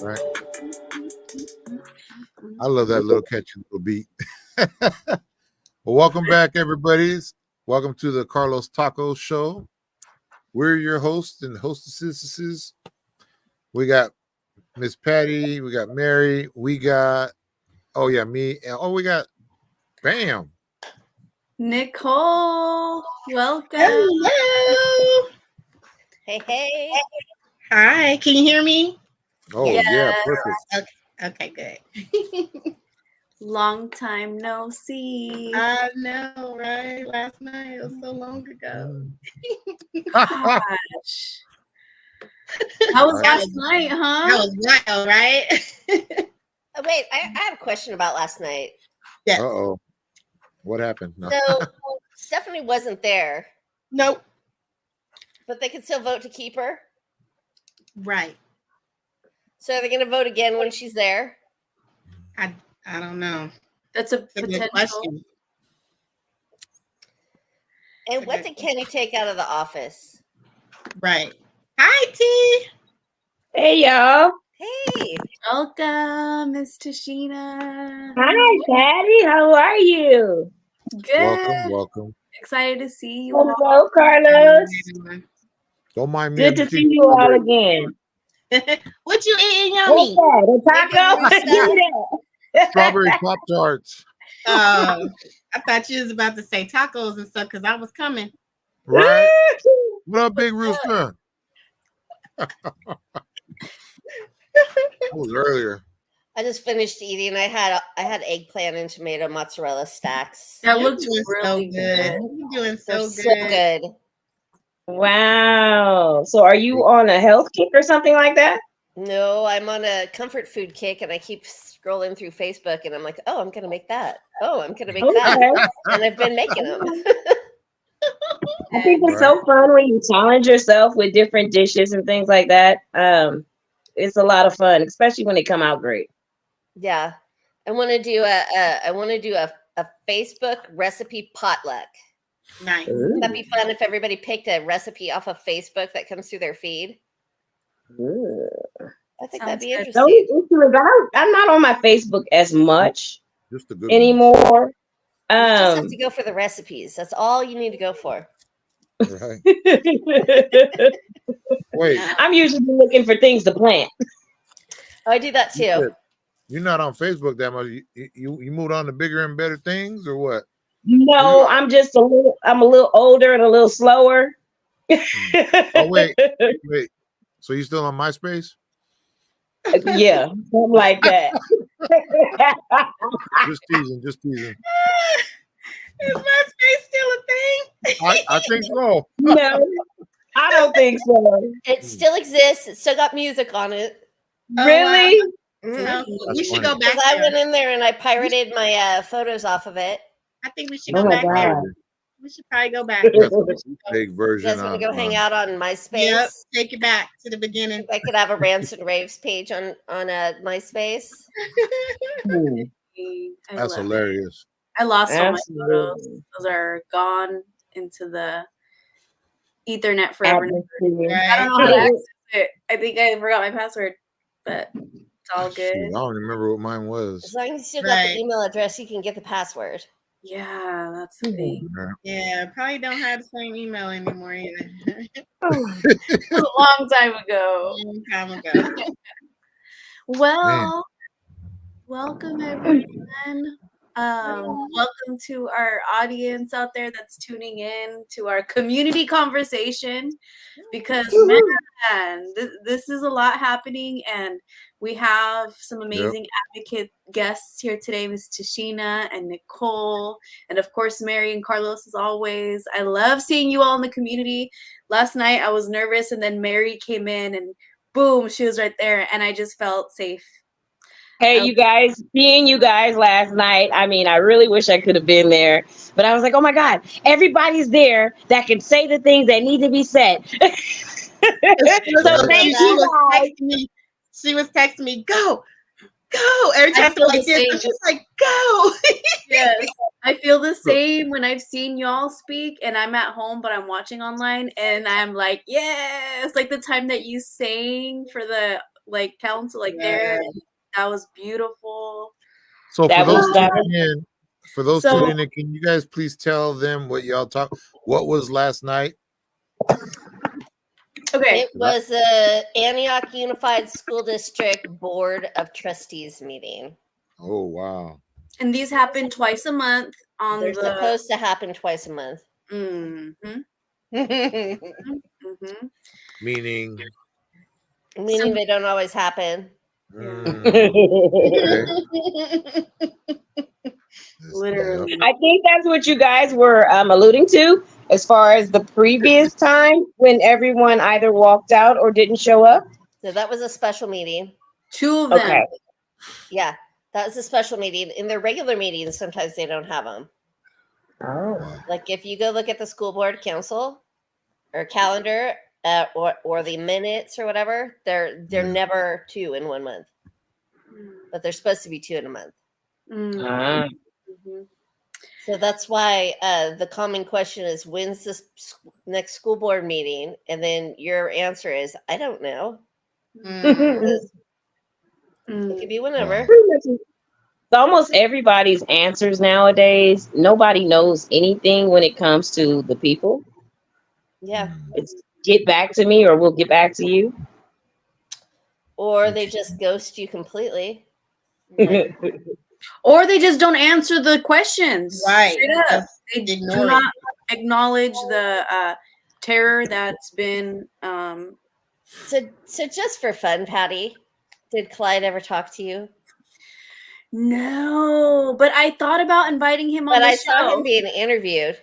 Right. I love that little catchy little beat. Well, welcome back, everybody. Welcome to the Carlos Taco Show. We're your hosts and hostesses. We got Miss Patty. We got Mary. We got, me. And we got Bam. Nicole, welcome. Hello. Hey. Hi. Can you hear me? Oh, yeah, perfect. Okay, good. Long time no see. I know, right? Last night, it was so long ago. Gosh. That was last night, huh? That was wild, right? Wait, I have a question about last night. Yeah. Uh-oh. What happened? No. So Stephanie wasn't there, Nope. but they can still vote to keep her. Right. So are they going to vote again when she's there? I don't know. That's a Good potential. question. And what did Kenny take out of the office? Right. Hi, T. Hey, y'all. Hey. Welcome, Miss Tashina. Hi, Patty. How are you? Good. Welcome. Excited to see you all. Hello, Carlos. Don't mind me. Good to see you all again. What you eating, What's yummy? that? A taco? Strawberry Pop-Tarts. I thought you was about to say tacos and stuff because I was coming. Right? What up, Big Rooster? That was earlier. I just finished eating. I had eggplant and tomato mozzarella stacks. That looks You're doing really so good. You're doing so They're good. so good. Wow. So are you on a health kick or something like that? No, I'm on a comfort food kick, and I keep scrolling through Facebook, and I'm like, oh, I'm going to make that. Oh, I'm going to make that. And I've been making them. I think it's so fun when you challenge yourself with different dishes and things like that. It's a lot of fun, especially when they come out great. Yeah. I want to do a Facebook recipe potluck. Nice. Wouldn't that be fun if everybody picked a recipe off of Facebook that comes through their feed? Ooh. I think Sounds that'd be good. interesting. I'm not on my Facebook as much Just a good anymore. You just have to go for the recipes. That's all you need to go for. Right. Wait, I'm usually looking for things to plant. Oh, I do that too. You're not on Facebook that much. You moved on to bigger and better things, or what? No, I'm a little older and a little slower. Oh, wait. So you still on MySpace? Yeah, something like that. Just teasing. Is MySpace still a thing? I think so. No, I don't think so. It still exists. It's still got music on it. Really? Mhm. We should go back Because I there. went in there and I pirated my photos off of it. I think we should Oh go my back there. God. We should probably go back. Big You version. guys want to go hang out on MySpace? Yep. Take it back to the beginning. I could have a rants and raves page on MySpace. That's hilarious. I lost all my Absolutely. photos. Those are gone into the Ethernet forever. Atmosphere. I don't know how to access it. I think I forgot my password, but it's all good. Shoot, I don't remember what mine was. As long as you still got the email address, you can get the password. Yeah, that's the thing. Yeah, probably don't have the same email anymore either. A long time ago. Long time ago. Well, welcome everyone. Welcome to our audience out there that's tuning in to our community conversation, because man, this is a lot happening, and we have some amazing advocate guests here today, Miss Tashina and Nicole, and of course Mary and Carlos as always. I love seeing you all in the community. Last night I was nervous, and then Mary came in and boom, she was right there, and I just felt safe. Hey, you guys, seeing you guys last night. I mean, I really wish I could have been there, but I was like, oh my God, everybody's there that can say the things that need to be said. So thank you guys. She was texting me, go. Every time I like this, I'm just like, go. Yes, I feel the same when I've seen y'all speak and I'm at home, but I'm watching online, and I'm like, yes, like the time that you sang for the like council, like there. That was beautiful. So That for those was that. tuning in, can you guys please tell them what y'all talk? What was last night? Okay. It was a Antioch Unified School District Board of Trustees meeting. Oh wow! And these happen twice a month on They're the. supposed to happen twice a month. Mm-hmm. Meaning They don't always happen. Literally. I think that's what you guys were alluding to as far as the previous time when everyone either walked out or didn't show up. So that was a special meeting. 2 of them. Okay. Yeah, that was a special meeting. In their regular meetings, sometimes they don't have them. Oh. Like if you go look at the school board council or calendar or the minutes or whatever, they're never 2 in 1 month, but they're supposed to be 2 in a month. So that's why the common question is, when's this next school board meeting? And then your answer is, I don't know. It could be whenever. Almost everybody's answers nowadays. Nobody knows anything when it comes to the people. Yeah. It's get back to me or we'll get back to you. Or they just ghost you completely. Or they just don't answer the questions. Right. Straight up. They do not acknowledge the terror that's been. So just for fun, Patty, did Clyde ever talk to you? No, but I thought about inviting him on But the I show. saw him being interviewed.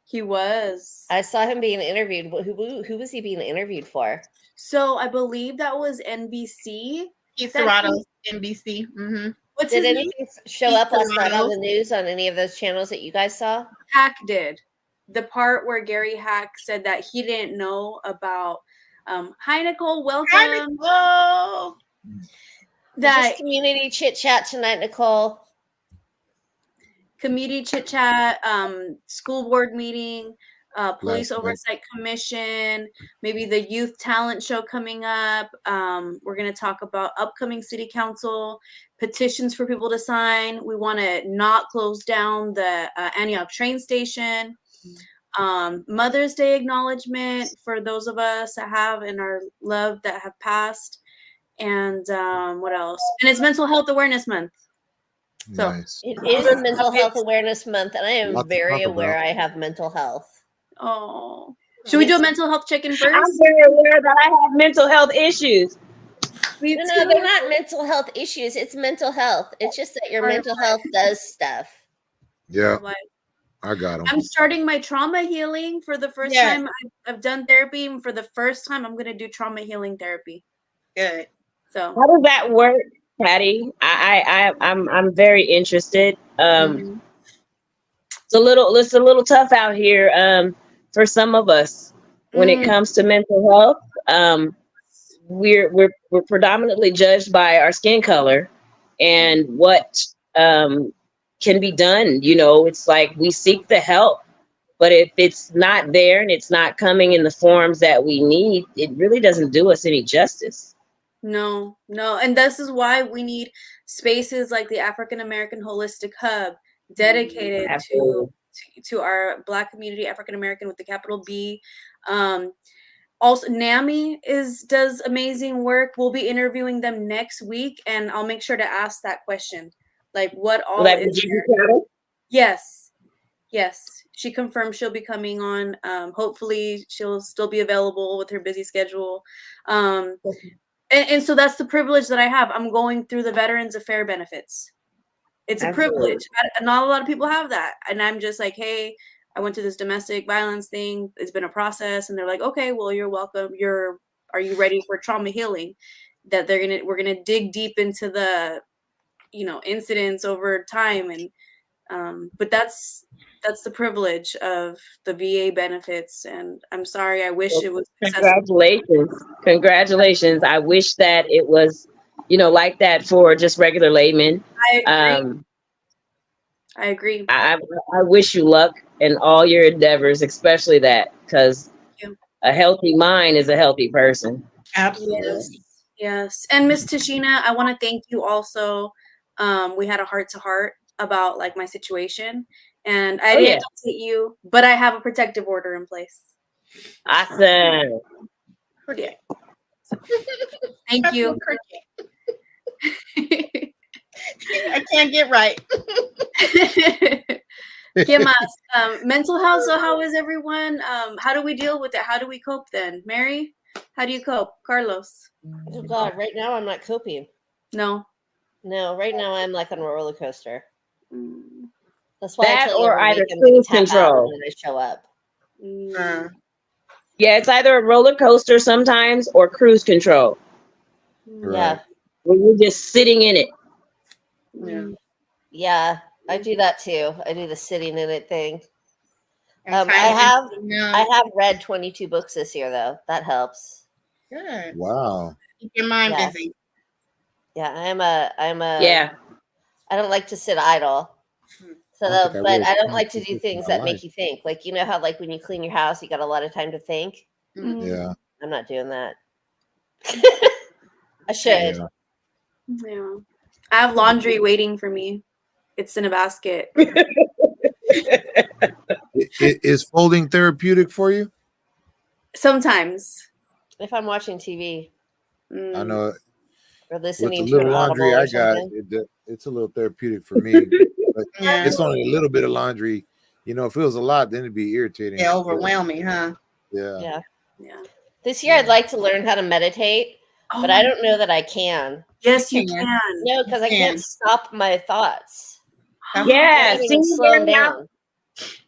He was. I saw him being interviewed. Who was he being interviewed for? So I believe that was NBC. Keith Serrato's NBC. Mm-hmm. What's Did his anything name? show up last night on the news on any of those channels that you guys saw? Hack did. The part where Gary Hack said that he didn't know about. Hi, Nicole. Welcome. Hi, Nicole. That community chit chat tonight, Nicole. Community chit chat, school board meeting, police oversight commission, maybe the youth talent show coming up. We're going to talk about upcoming city council petitions for people to sign. We want to not close down the Antioch train station. Mother's Day acknowledgement for those of us that have in our love that have passed. And what else? And it's Mental Health Awareness Month. So nice. It is Mental Health Awareness Month, and I am very aware I have mental health. Oh, should we do a mental health check-in first? I'm very aware that I have mental health issues. No, they're not mental health issues. It's mental health. It's just that your mental health does stuff. Yeah, I got them. I'm starting my trauma healing for the first time. I've done therapy, and for the first time, I'm going to do trauma healing therapy. Good. So how does that work, Patty? I'm very interested. It's a little tough out here for some of us when it comes to mental health. We're predominantly judged by our skin color and what can be done. You know, it's like we seek the help, but if it's not there and it's not coming in the forms that we need, it really doesn't do us any justice. No. And this is why we need spaces like the African American Holistic Hub dedicated to our Black community, African American with the capital B. Also, NAMI does amazing work. We'll be interviewing them next week, and I'll make sure to ask that question. Like, what all is there? Yes. She confirmed she'll be coming on. Hopefully, she'll still be available with her busy schedule. And so that's the privilege that I have. I'm going through the Veterans Affairs benefits. It's a privilege. Not a lot of people have that. And I'm just like, hey, I went to this domestic violence thing. It's been a process. And they're like, okay, well, you're welcome. Are you ready for trauma healing? That we're gonna dig deep into the, incidents over time. And but that's the privilege of the VA benefits. And I'm sorry, I wish it was Congratulations. I wish that it was, like that for just regular laymen. I agree. I wish you luck in all your endeavors, especially that, because a healthy mind is a healthy person. Absolutely. Yes. And Miss Tashina, I want to thank you also. We had a heart-to-heart about like my situation, and I didn't hit you, but I have a protective order in place. Awesome. Yeah. So, thank you. I can't get right. ¿Qué más? Mental health. So how is everyone? How do we deal with it? How do we cope then? Mary, how do you cope? Carlos? Oh God, right now I'm not coping. No. No, right now I'm like on a roller coaster. Mm. That's why I That tell you or every either week I'm going cruise to tap out control. when I show up. Yeah, it's either a roller coaster sometimes or cruise control. Yeah. When you're just sitting in it. Yeah, I do that too. I do the sitting in it thing. And I have read 22 books this year though. That helps. Good. Wow. Keep your mind busy. Yeah, I'm a Yeah. I don't like to sit idle. So but I don't like to do things that make you think. Like you know how like when you clean your house, you got a lot of time to think. Yeah. I'm not doing that. I should. Yeah. I have laundry waiting for me. It's in a basket. Is folding therapeutic for you? Sometimes. If I'm watching TV. I know. Or With listening the to an little audible laundry or I got, something. it's a little therapeutic for me. But it's only a little bit of laundry. You know, if it was a lot, then it'd be irritating. Yeah, overwhelming, huh? Yeah. Yeah. This year I'd like to learn how to meditate, but I don't know that I can. Yes, you can. No, because I can't stop my thoughts. Yeah, I can't slow them down.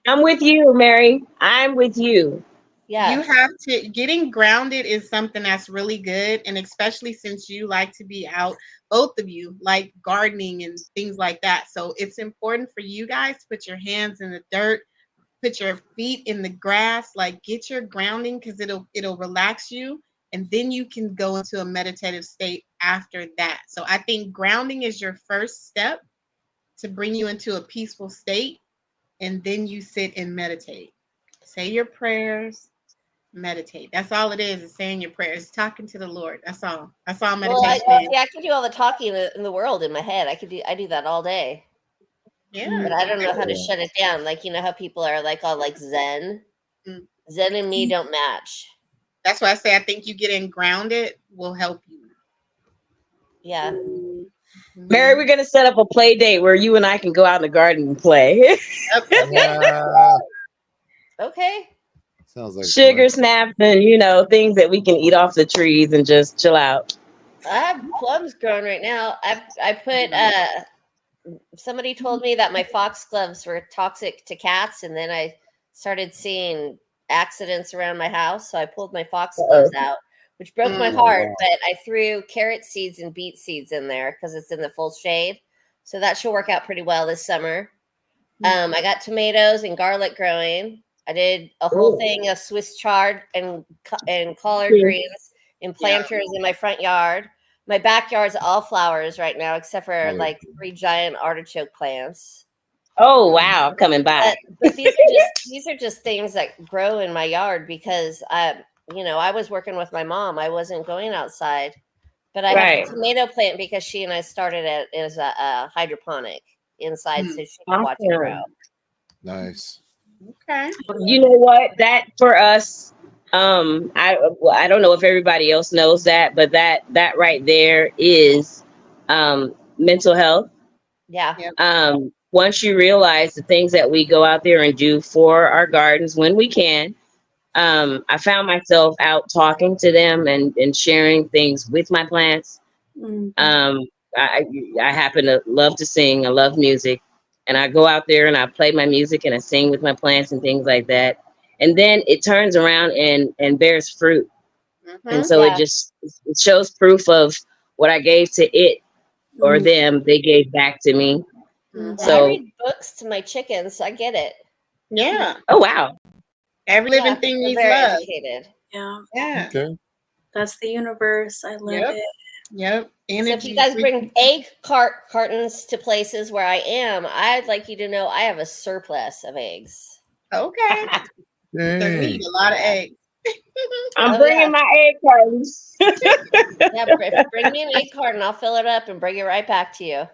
I'm with you, Mary. I'm with you. Yeah. You have to, getting grounded is something that's really good. And especially since you like to be out, both of you like gardening and things like that. So it's important for you guys to put your hands in the dirt, put your feet in the grass, like get your grounding because it'll relax you. And then you can go into a meditative state after that. So I think grounding is your first step to bring you into a peaceful state. And then you sit and meditate. Say your prayers. Meditate. That's all it is saying your prayers, talking to the Lord. That's all meditation is. I can do all the talking in the world in my head. I do that all day. Yeah. But I don't know how to shut it down. Like you know how people are like all like Zen. Zen and me don't match. That's why I say I think you getting grounded will help you. Yeah. Mary, we're gonna set up a play date where you and I can go out in the garden and play. Okay. Sounds like sugar snaps and things that we can eat off the trees and just chill out. I have plums growing right now. I put somebody told me that my foxgloves were toxic to cats, and then I started seeing accidents around my house, so I pulled my foxgloves out, which broke my heart. But I threw carrot seeds and beet seeds in there because it's in the full shade, so that should work out pretty well this summer. I got tomatoes and garlic growing. I did a whole thing of Swiss chard and collard greens in planters in my front yard. My backyard's all flowers right now, except for like 3 giant artichoke plants. Oh wow, I'm coming by. But these are just things that grow in my yard because I was working with my mom. I wasn't going outside, but I have a tomato plant because she and I started it as a hydroponic inside, so she can watch it grow. Nice. Okay. You know what? That for us, I don't know if everybody else knows that, but that right there is mental health. Yeah. Once you realize the things that we go out there and do for our gardens when we can, I found myself out talking to them and sharing things with my plants. I happen to love to sing. I love music. And I go out there and I play my music and I sing with my plants and things like that. And then it turns around and bears fruit. And so it shows proof of what I gave to it or them, they gave back to me. So I read books to my chickens. So I get it. Yeah. Oh, wow. Every living thing needs love. Educated. Yeah. Yeah. Okay. That's the universe. I love it. Yep. So if you guys bring egg cartons to places where I am, I'd like you to know I have a surplus of eggs. Okay. So we need a lot of eggs. I'm Oh, bringing yeah. my egg cartons. Yeah, bring me an egg carton. I'll fill it up and bring it right back to you.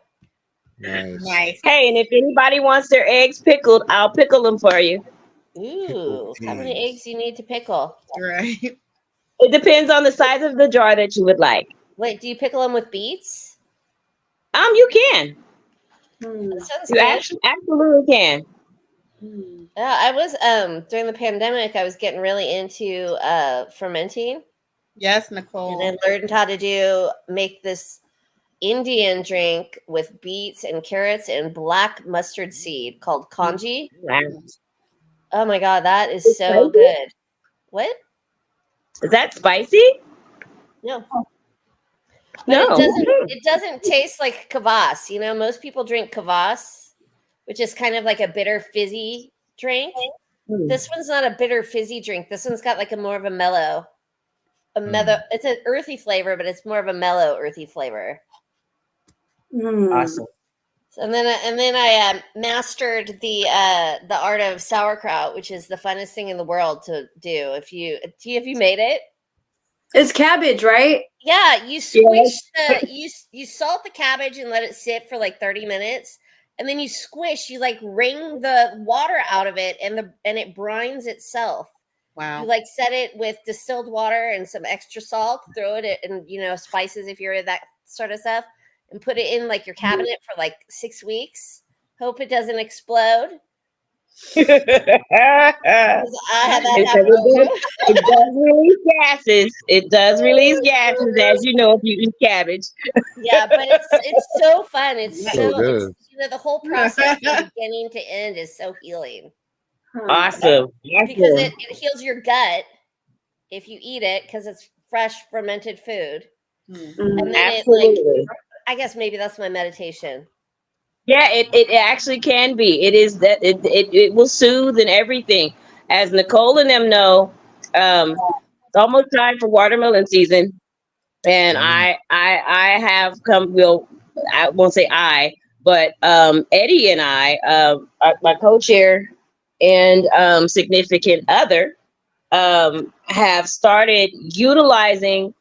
Nice. Nice. Hey, and if anybody wants their eggs pickled, I'll pickle them for you. Ooh, how many peas. eggs do you need to pickle? Right. It depends on the size of the jar that you would like. Wait, do you pickle them with beets? You can. That sounds You good. absolutely can. Yeah, I was during the pandemic, I was getting really into fermenting, Yes, and Nicole. I learned how to make this Indian drink with beets and carrots and black mustard seed called congee. Wow. Oh my god, that is It's so spicy? good. What? Is that spicy? No. But No. it doesn't taste like kvass. You know, most people drink kvass, which is kind of like a bitter fizzy drink. Hmm. This one's not a bitter fizzy drink. This one's got like a more of a mellow, it's an earthy flavor, but it's more of a mellow earthy flavor. Awesome. And then I mastered the art of sauerkraut, which is the funnest thing in the world to do. Have you made it? It's cabbage, right? Yeah, you squish you salt the cabbage and let it sit for like 30 minutes, and then you like wring the water out of it, and it brines itself. Wow. You like set it with distilled water and some extra salt, throw it in, spices if you're that sort of stuff, and put it in like your cabinet for like 6 weeks. Hope it doesn't explode. Because I had that happen it does release gases. It does release gases, as you know, if you eat cabbage. Yeah, but it's so fun. It's So good. the whole process from beginning to end is so healing Awesome. because it heals your gut if you eat it because it's fresh fermented food, and then Absolutely. I guess maybe that's my meditation. Yeah, it actually can be. It is that it will soothe and everything. As Nicole and them know, it's almost time for watermelon season. And I have come, well, I won't say but Eddie and I, my co-chair and significant other, have started utilizing,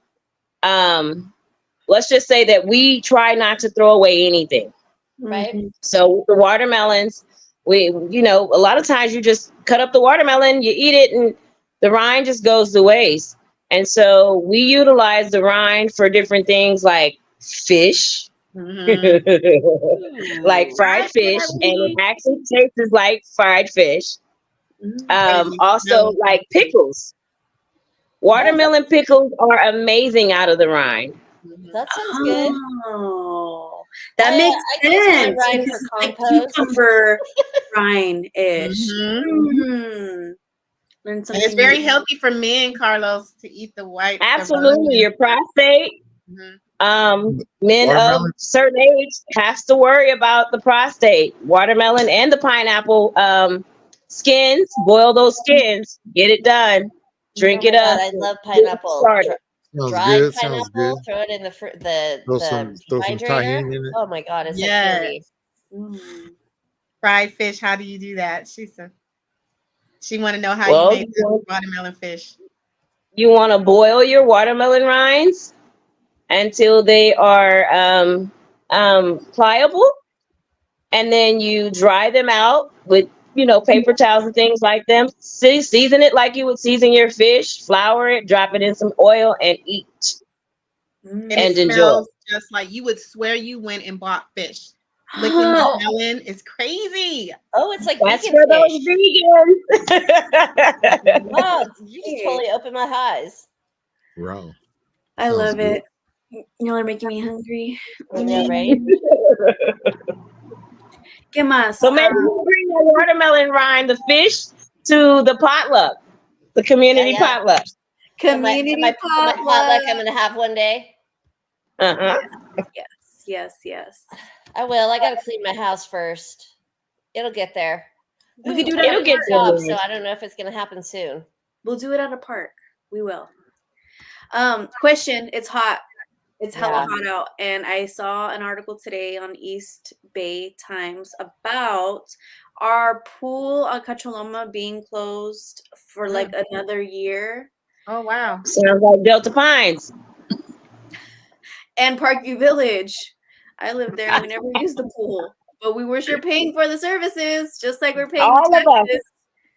let's just say that we try not to throw away anything. Right? So with the watermelons, a lot of times you just cut up the watermelon, you eat it, and the rind just goes to waste. And so we utilize the rind for different things like fish, like fried fish, and it actually tastes like fried fish. Also, like pickles. Watermelon pickles are amazing out of the rind. That sounds good. Oh, that makes I use my sense. rind Because for it's like compost. cucumber rind-ish. Learn And something it's very new. healthy for men, Carlos, to eat the white. Absolutely, your prostate. Men of Watermelon? certain age has to worry about the prostate. Watermelon and the pineapple skins. Boil those skins. Get it done. Drink it up. I love pineapple. Sounds Dried good. pineapple. Sounds good. Throw it in the Throw some refrigerator. tahini in it. Oh my god, it's Yes. like candy. Fried fish. How do you do that? She said she want to know how Well, you make the watermelon fish. you want to boil your watermelon rinds until they are pliable, and then you dry them out with paper towels and things like them. Season it like you would season your fish. Flour it, drop it in some oil, and eat. And And it enjoy. smells just like you would swear you went and bought fish. Licking the melon is crazy. Oh, it's like That's vegan for those fish. vegans. Wow, you just totally opened my eyes. Wow. I Sounds love good. it. Y'all are making me hungry. Yeah, right? ¿Qué más? So maybe we'll bring the watermelon rind, the fish, to the potluck, the community potluck. Community my potluck I'm gonna have one day. Yes. I will. I gotta clean my house first. It'll get there. We could do it. It'll get job, there. so I don't know if it's gonna happen soon. We'll do it at a park. We will. Question. It's hot. It's hella hot out. And I saw an article today on East Bay Times about our pool on Cachaloma being closed for like another year. Oh wow. Sounds like Delta Pines. And Parkview Village. I lived there and we never used the pool. But we were sure paying for the services, just like we're paying All the of us. taxes.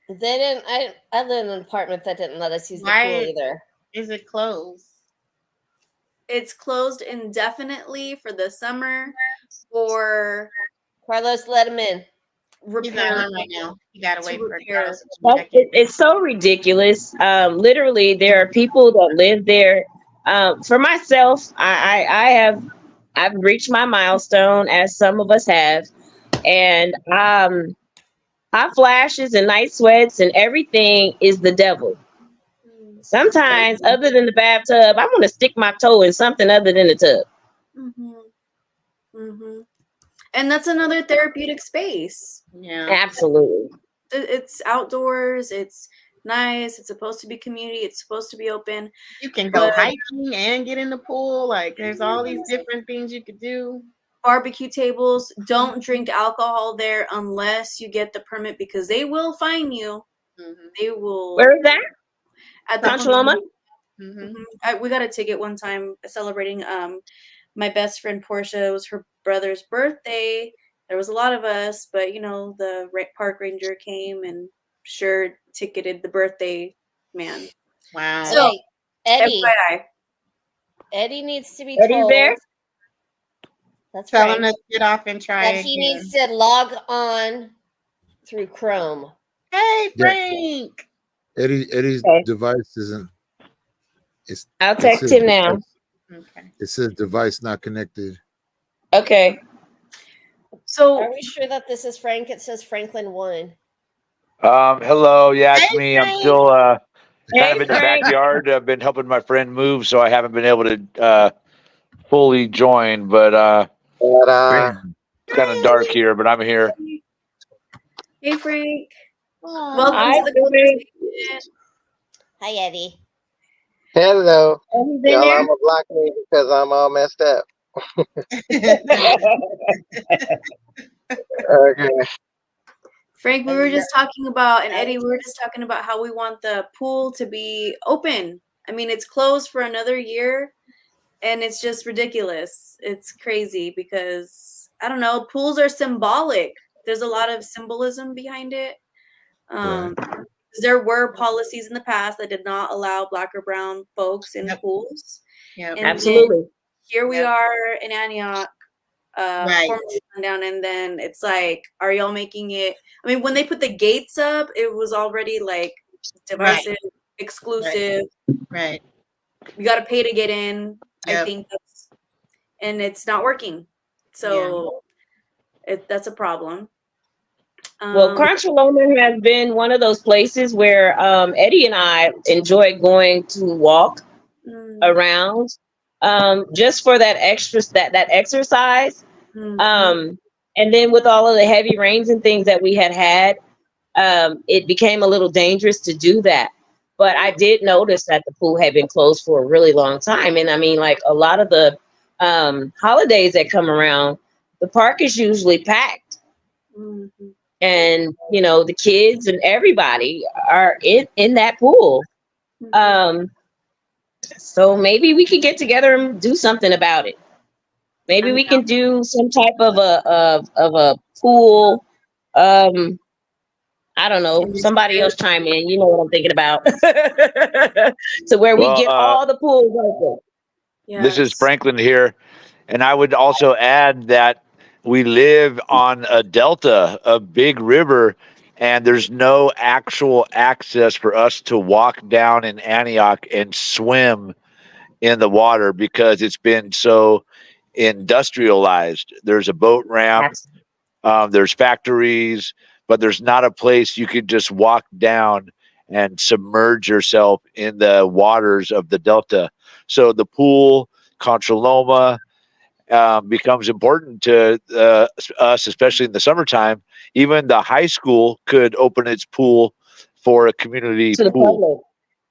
They didn't. I lived in an apartment that didn't let us use the Why? pool either. Is it closed? It's closed indefinitely for the summer for Carlos, let him in. He's not repair. on right now. You gotta wait for repair. Carlos to check in. It's so ridiculous. Literally, there are people that live there. For myself, I've reached my milestone, as some of us have, and hot flashes and night sweats and everything is the devil. Sometimes, other than the bathtub, I want to stick my toe in something other than the tub. And that's another therapeutic space. Yeah. Absolutely. It's outdoors. It's nice. It's supposed to be community. It's supposed to be open. You can go hiking and get in the pool. Like there's all these different things you could do. Barbecue tables. Don't drink alcohol there unless you get the permit because they will fine you. They will. Where is that? At the Conchaloma? We got a ticket one time celebrating my best friend Portia. It was her brother's birthday. There was a lot of us, but the park ranger came and sure ticketed the birthday man. Wow. So Eddie. FYI. Eddie needs to be Eddie's told. there? That's Tell right. him to get off and try That again. he needs to log on through Chrome. Hey, Frank. Eddie's device isn't. I'll text him now. Okay. It says device not connected. Okay. So are we sure that this is Frank? It says Franklin 1. Hello. Yeah, it's Hey, me. Frank. I'm still kind of in the Frank. backyard. I've been helping my friend move, so I haven't been able to fully join. But it's kind of dark here, but I'm here. hey Frank. Aw. Welcome Hi, to the Frank. conversation. Hi, Eddie. Hello. Have you been Y'all, there? I'm gonna block me because I'm all messed up. Okay. Frank, we were just talking about, and Eddie, we were just talking about how we want the pool to be open. I mean, it's closed for another year, and it's just ridiculous. It's crazy because, I don't know, pools are symbolic. There's a lot of symbolism behind it. There were policies in the past that did not allow Black or brown folks in pools. Yep. And Absolutely. here we are in Antioch, formally down, and then it's like, are y'all making it? I mean, when they put the gates up, it was already like divisive, exclusive. Right. You got to pay to get in. Yep. I think and it's not working. So that's a problem. Well, Conchaloma has been one of those places where Eddie and I enjoy going to walk around just for that extra that exercise. And then with all of the heavy rains and things that we had, it became a little dangerous to do that. But I did notice that the pool had been closed for a really long time. And I mean, like a lot of the holidays that come around, the park is usually packed. And, the kids and everybody are in that pool. So maybe we could get together and do something about it. Maybe we can do some type of a pool. I don't know. Somebody else chime in. You know what I'm thinking about. To where we get all the pools open. This is Franklin here. And I would also add that we live on a delta, a big river, and there's no actual access for us to walk down in Antioch and swim in the water because it's been so industrialized. There's a boat ramp, there's factories, but there's not a place you could just walk down and submerge yourself in the waters of the delta. So the pool, Conchaloma, becomes important to us, especially in the summertime. Even the high school could open its pool for a community pool.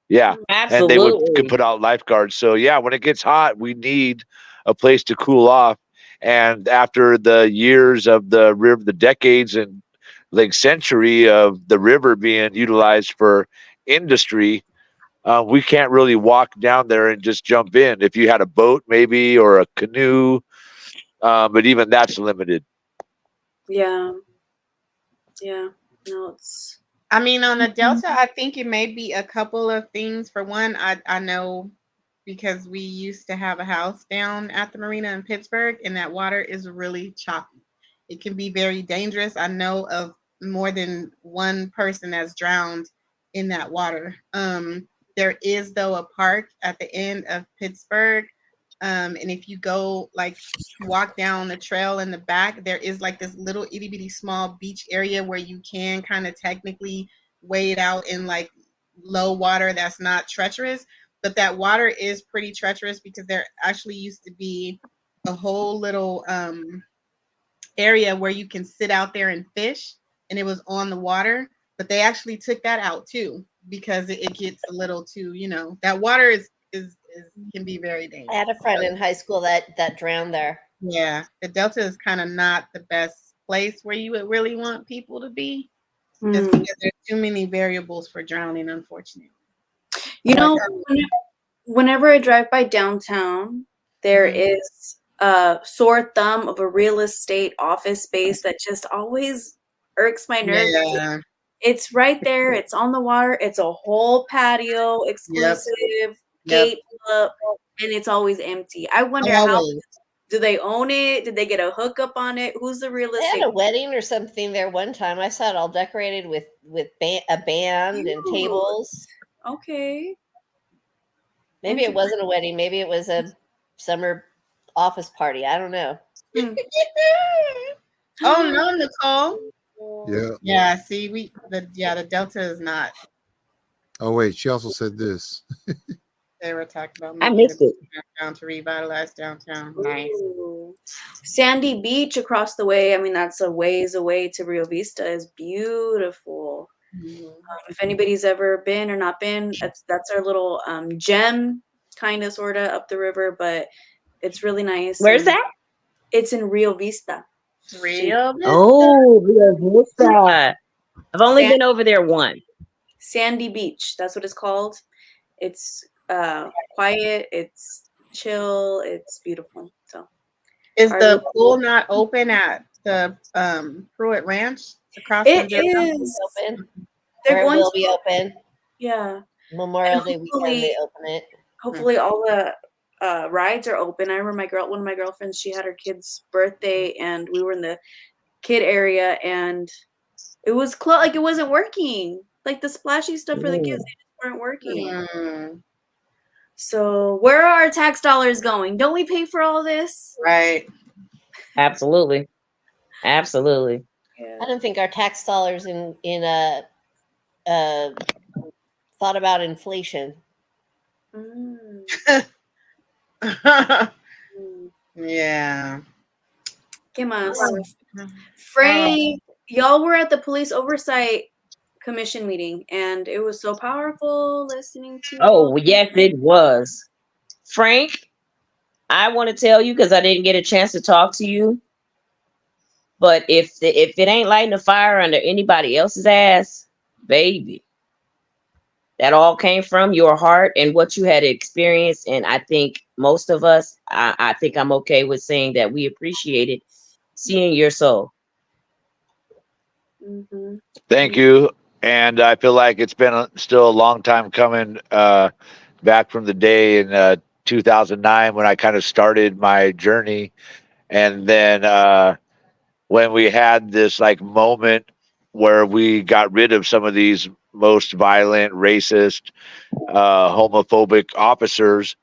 Yeah, absolutely. And they could put out lifeguards. So yeah, when it gets hot, we need a place to cool off. And after the years of the river, the decades and like century of the river being utilized for industry, We can't really walk down there and just jump in. If you had a boat, maybe, or a canoe, but even that's limited. Yeah. Yeah. No, it's. I mean, on the Delta, I think it may be a couple of things. For one, I know because we used to have a house down at the marina in Pittsburgh, and that water is really choppy. It can be very dangerous. I know of more than one person that's drowned in that water. There is though a park at the end of Pittsburgh, and if you go like walk down the trail in the back, there is like this little itty bitty small beach area where you can kind of technically wade out in like low water that's not treacherous, but that water is pretty treacherous because there actually used to be a whole little area where you can sit out there and fish, and it was on the water, but they actually took that out too because it gets a little too, that water is can be very I dangerous. had a friend in high school that drowned there. Yeah, the Delta is kind of not the best place where you would really want people to be, just Mm. because there's too many variables for drowning, unfortunately. You know, Like, whenever I drive by downtown, there is a sore thumb of a real estate office space that just always irks my nerves. yeah, It's right there. It's on the water. It's a whole patio, yep, exclusive, yep, gate up, and it's always empty. I wonder how always. do they own it? Did they get a hookup on it? Who's the real They had estate? a wedding or something there one time. I saw it all decorated with a band and Cute. tables. Okay. Maybe it wasn't a wedding. Maybe it was a summer office party. I don't know. Hmm. Oh no, Nicole. Yeah. Yeah, see, the Delta is not. Oh wait, she also said this. They were talking about I making missed it. downtown to revitalize downtown. Nice. Ooh. Sandy Beach across the way. I mean, that's a ways away to Rio Vista. Is beautiful. If anybody's ever been or not been, that's our little gem, kind of, sort of up the river, but it's really nice. Where's and that? It's in Rio Vista. Real. Oh, Rio Vista. I've only San- been over there once. Sandy Beach. That's what it's called. It's quiet. It's chill. It's beautiful. So Is our the little- pool not open at the Pruitt Ranch across it from Japan? is. Open. They're Or it going will to be open. Yeah. Memorial And Day weekend they open it. hopefully all the rides are open. I remember one of my girlfriends, she had her kid's birthday and we were in the kid area and it was like it wasn't working. Like the splashy stuff for the kids, they just weren't working. Mm, So where are our tax dollars going? Don't we pay for all this? right. Absolutely. Absolutely. Yeah. I don't think our tax dollars in thought about inflation. Mm. Yeah. ¿Qué más? Frank, y'all were at the police oversight commission meeting and it was so powerful listening to Oh, yes, it was. Frank, I want to tell you because I didn't get a chance to talk to you. But if it ain't lighting a fire under anybody else's ass, baby, that all came from your heart and what you had experienced. And I think most of us, I think I'm okay with saying that we appreciated seeing your soul. Mm-hmm. Thank you. And I feel like it's been still a long time coming, back from the day in 2009 when I kind of started my journey. And then when we had this like moment where we got rid of some of these most violent, racist, homophobic officers.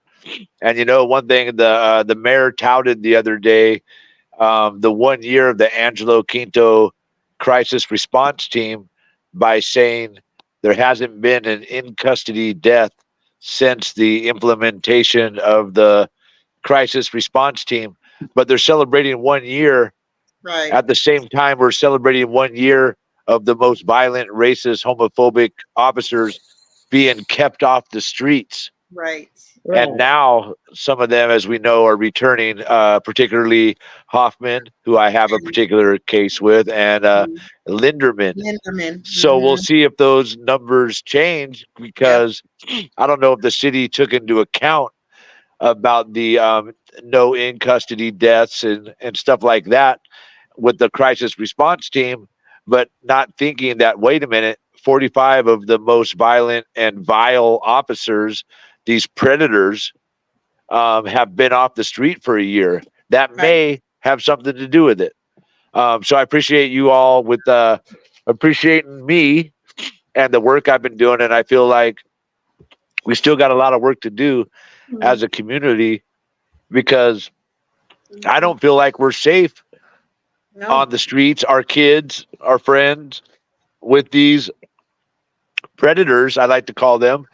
And one thing the mayor touted the other day, the 1 year of the Angelo Quinto crisis response team by saying there hasn't been an in custody death since the implementation of the crisis response team. But they're celebrating 1 year. Right. At the same time, we're celebrating 1 year of the most violent, racist, homophobic officers being kept off the streets. Right. And now some of them, as we know, are returning, particularly Hoffman, who I have a particular case with, and Linderman. So we'll see if those numbers change, because I don't know if the city took into account about the no in custody deaths and stuff like that with the crisis response team, but not thinking that, wait a minute, 45 of the most violent and vile officers, these predators, have been off the street for a year. That may have something to do with it. So I appreciate you all with appreciating me and the work I've been doing. And I feel like we still got a lot of work to do as a community, because I don't feel like we're safe on the streets, our kids, our friends, with these predators, I like to call them,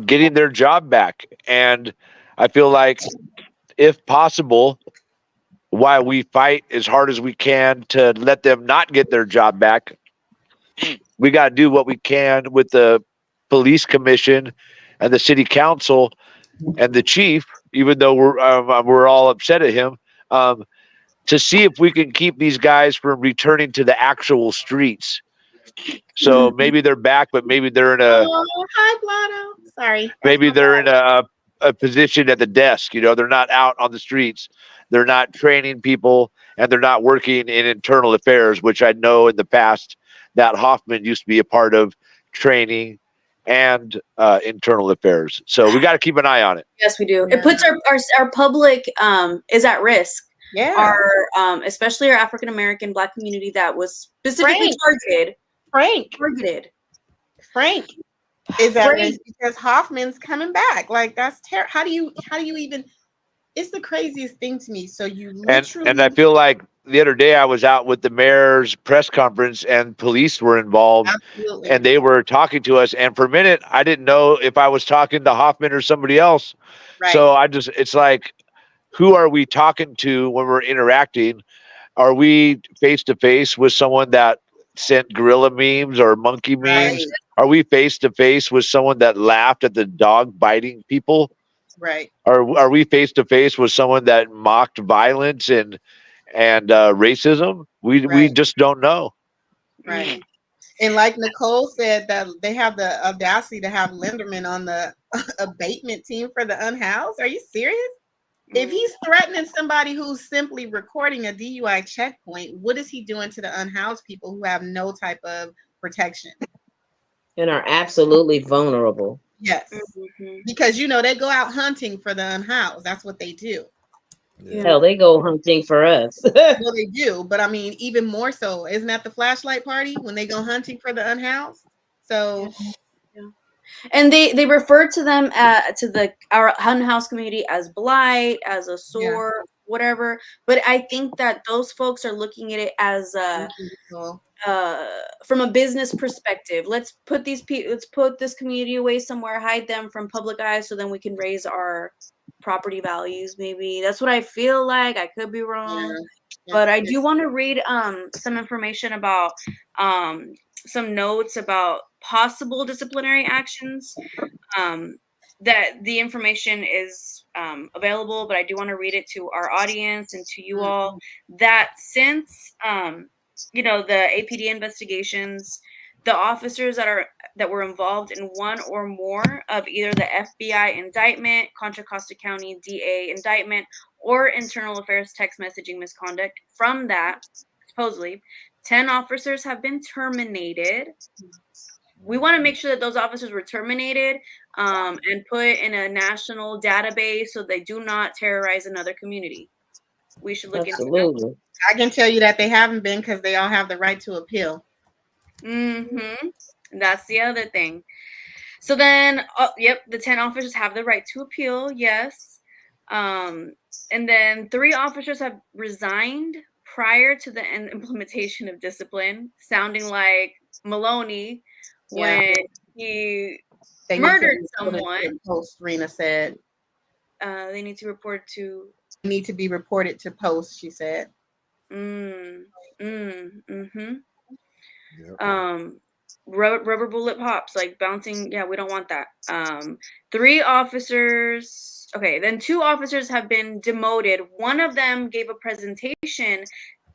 getting their job back. And I feel like, if possible, while we fight as hard as we can to let them not get their job back, we got to do what we can with the police commission and the city council and the chief, even though we're all upset at him, to see if we can keep these guys from returning to the actual streets. So maybe they're back, but maybe they're in a hi Blotto. Sorry. Maybe they're in a position at the desk. They're not out on the streets. They're not training people, and they're not working in internal affairs, which I know in the past that Hoffman used to be a part of training and internal affairs. So we got to keep an eye on it. Yes, we do. It puts our public is at risk. Yeah. Our especially our African American Black community that was specifically targeted. Frank is at risk because Hoffman's coming back. Like, that's terrible. How do you even? It's the craziest thing to me. So you literally and I feel like the other day I was out with the mayor's press conference and police were involved. Absolutely. And they were talking to us. And for a minute, I didn't know if I was talking to Hoffman or somebody else. Right. So it's like, who are we talking to when we're interacting? Are we face to face with someone that sent gorilla memes or monkey memes? Right. Are we face to face with someone that laughed at the dog biting people? Right. Are we face to face with someone that mocked violence and racism? We just don't know. Right. And like Nicole said, that they have the audacity to have Linderman on the abatement team for the unhoused. Are you serious? If he's threatening somebody who's simply recording a DUI checkpoint, what is he doing to the unhoused people who have no type of protection? And are absolutely vulnerable. Yes. Because, they go out hunting for the unhoused. That's what they do. Yeah. Hell, they go hunting for us. Well, they do. But I mean, even more so, isn't that the flashlight party when they go hunting for the unhoused? So... And they refer to them to our unhoused community as blight, as a sore, whatever. But I think that those folks are looking at it as from a business perspective. Let's put this community away somewhere, hide them from public eye, so then we can raise our property values. Maybe that's what I feel like. I could be wrong, but I do want to read some information about some notes about possible disciplinary actions. That the information is available, but I do want to read it to our audience and to you all. That since the APD investigations, the officers that were involved in one or more of either the FBI indictment, Contra Costa County DA indictment, or internal affairs text messaging misconduct, from that, supposedly 10 officers have been terminated. We want to make sure that those officers were terminated and put in a national database so they do not terrorize another community. We should look into that. I can tell you that they haven't been, because they all have the right to appeal. That's the other thing. So then, the 10 officers have the right to appeal, yes. And then 3 officers have resigned prior to the implementation of discipline, sounding like Maloney when he murdered someone. Post, Rena said. They need to report to... Need to be reported to post, she said. rubber bullet pops, like bouncing. Yeah, we don't want that. 3 officers. Okay, then 2 officers have been demoted. One of them gave a presentation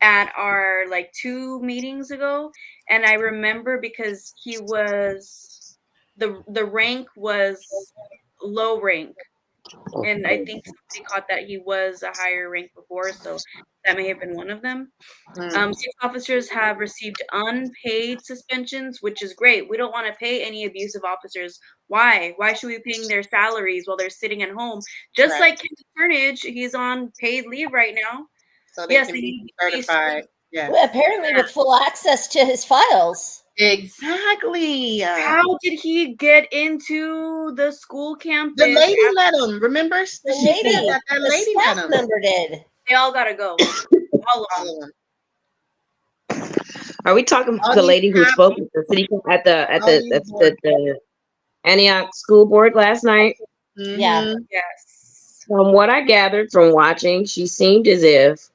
at our like 2 meetings ago, and I remember because he was the rank was low rank, and I think somebody caught that he was a higher rank before, so that may have been one of them. 6 officers have received unpaid suspensions, which is great. We don't want to pay any abusive officers. Why? Why should we be paying their salaries while they're sitting at home? Just Right. like Kenneth Carnage, he's on paid leave right now. So they can be certified. Yeah. Well, apparently with full access to his files. Exactly. How did he get into the school campus? The lady let him. Remember? The She lady, said that the lady let staff him. member did. They all gotta go. All of them. All of them. Are we talking All the these lady who cops- spoke at the city at all these the Antioch school board last night? Yeah. Mhm. Yes. From what I gathered from watching, she seemed as if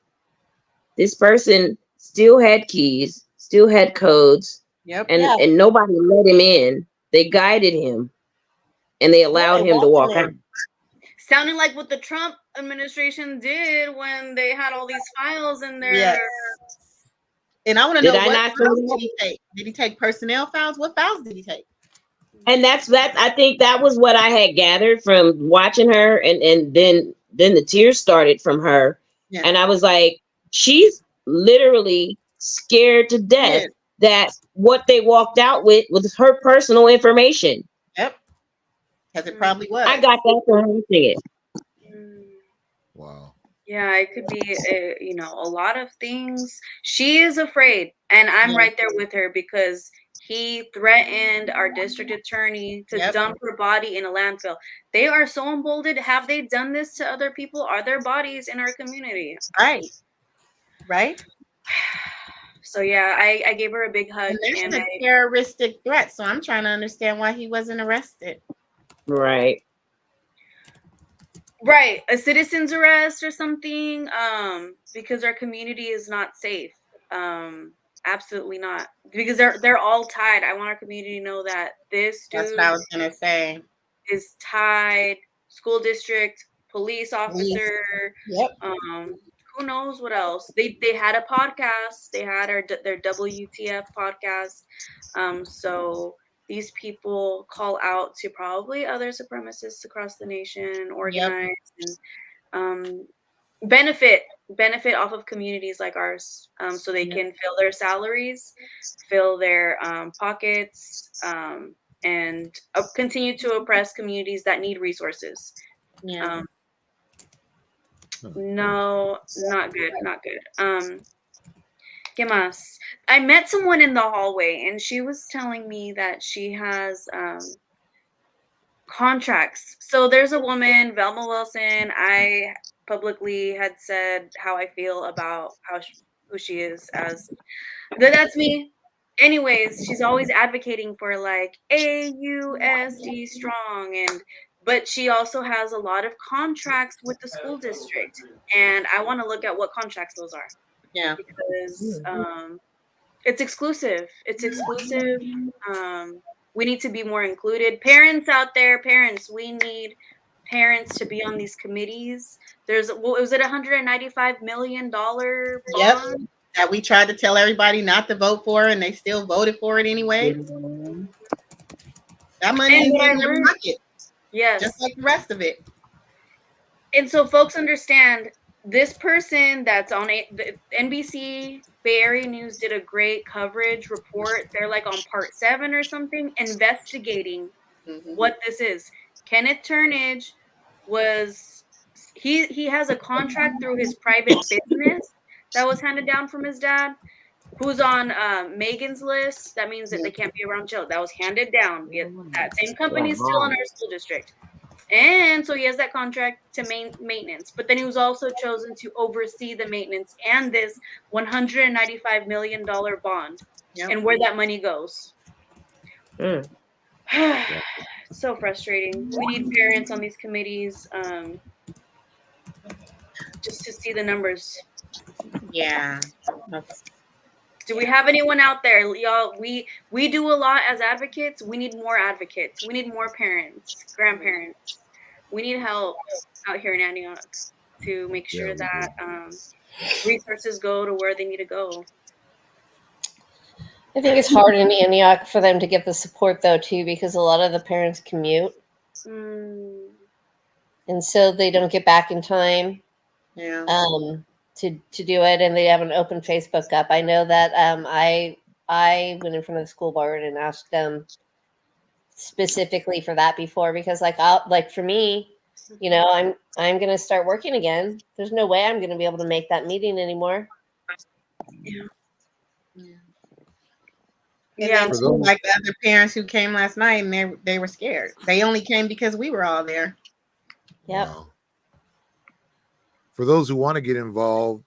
this person still had keys, still had codes, Yep. and Yeah. and nobody let him in. They guided him, and they allowed they him to walk welcomed out. him. Sounding like what the Trump administration did when they had all these files in their Yes. And I want to Did know I what not say files that? did he take? Did he take personnel files? What files did he take? And that's that. I think that was what I had gathered from watching her, and then the tears started from her, Yeah. and I was like, she's literally scared to death Yes. that what they walked out with was her personal information. Yep. Because it probably was. I got that from watching it. Wow. Yeah, it could be, a lot of things. She is afraid, and I'm Yeah. right there with her because he threatened our district attorney to Yep. dump her body in a landfill. They are so emboldened. Have they done this to other people? Are there bodies in our community? Right. Right. So yeah, I gave her a big hug, And there's and a terroristic threat, so I'm trying to understand why he wasn't arrested. Right. right, a citizen's arrest or something, because our community is not safe. Absolutely not, because they're all tied. I want our community to know that this That's dude what I was gonna say. is tied. School district, police Police. officer, Yep. who knows what else. They had a podcast. They had their WTF podcast. So these people call out to probably other supremacists across the nation, organize and benefit off of communities like ours, so they can fill their salaries, fill their pockets, and continue to oppress communities that need resources. Yeah. No, not good, not good. ¿Qué más? I met someone in the hallway, and she was telling me that she has contracts. So there's a woman, Velma Wilson. I publicly had said how I feel about who she is as that's me. Anyways, she's always advocating for like AUSD strong, but she also has a lot of contracts with the school district, and I want to look at what contracts those are. Yeah. Because it's exclusive. It's exclusive. We need to be more included. Parents out there, we need parents to be on these committees. Was it $195 million bond? Yep. That we tried to tell everybody not to vote for, and they still voted for it anyway. That money is in their pocket. Yes. Just like the rest of it. And so folks understand this person that's on the NBC Bay Area News did a great coverage report. They're like on part 7 or something, investigating what this is. Kenneth Turnage he has a contract through his private business that was handed down from his dad, who's on Megan's list. That means that they can't be around children. That was handed down. That same company is still in our school district. And so he has that contract to maintenance, but then he was also chosen to oversee the maintenance and this $195 million bond and where that money goes. So frustrating. We need parents on these committees, just to see the numbers. Yeah. Do we have anyone out there, y'all? We do a lot as advocates. We need more advocates. We need more parents, grandparents. We need help out here in Antioch to make Yeah, sure we that resources go to where they need to go. I think it's hard in Antioch for them to get the support though too, because a lot of the parents commute, and so they don't get back in time. Yeah. To do it, and they have an open Facebook up. I know that I went in front of the school board and asked them specifically for that before, because like for me, you know, I'm gonna start working again. There's no way I'm gonna be able to make that meeting anymore. Yeah. Yeah. And then too, like the other parents who came last night, and they were scared. They only came because we were all there. Yep. Wow. For those who want to get involved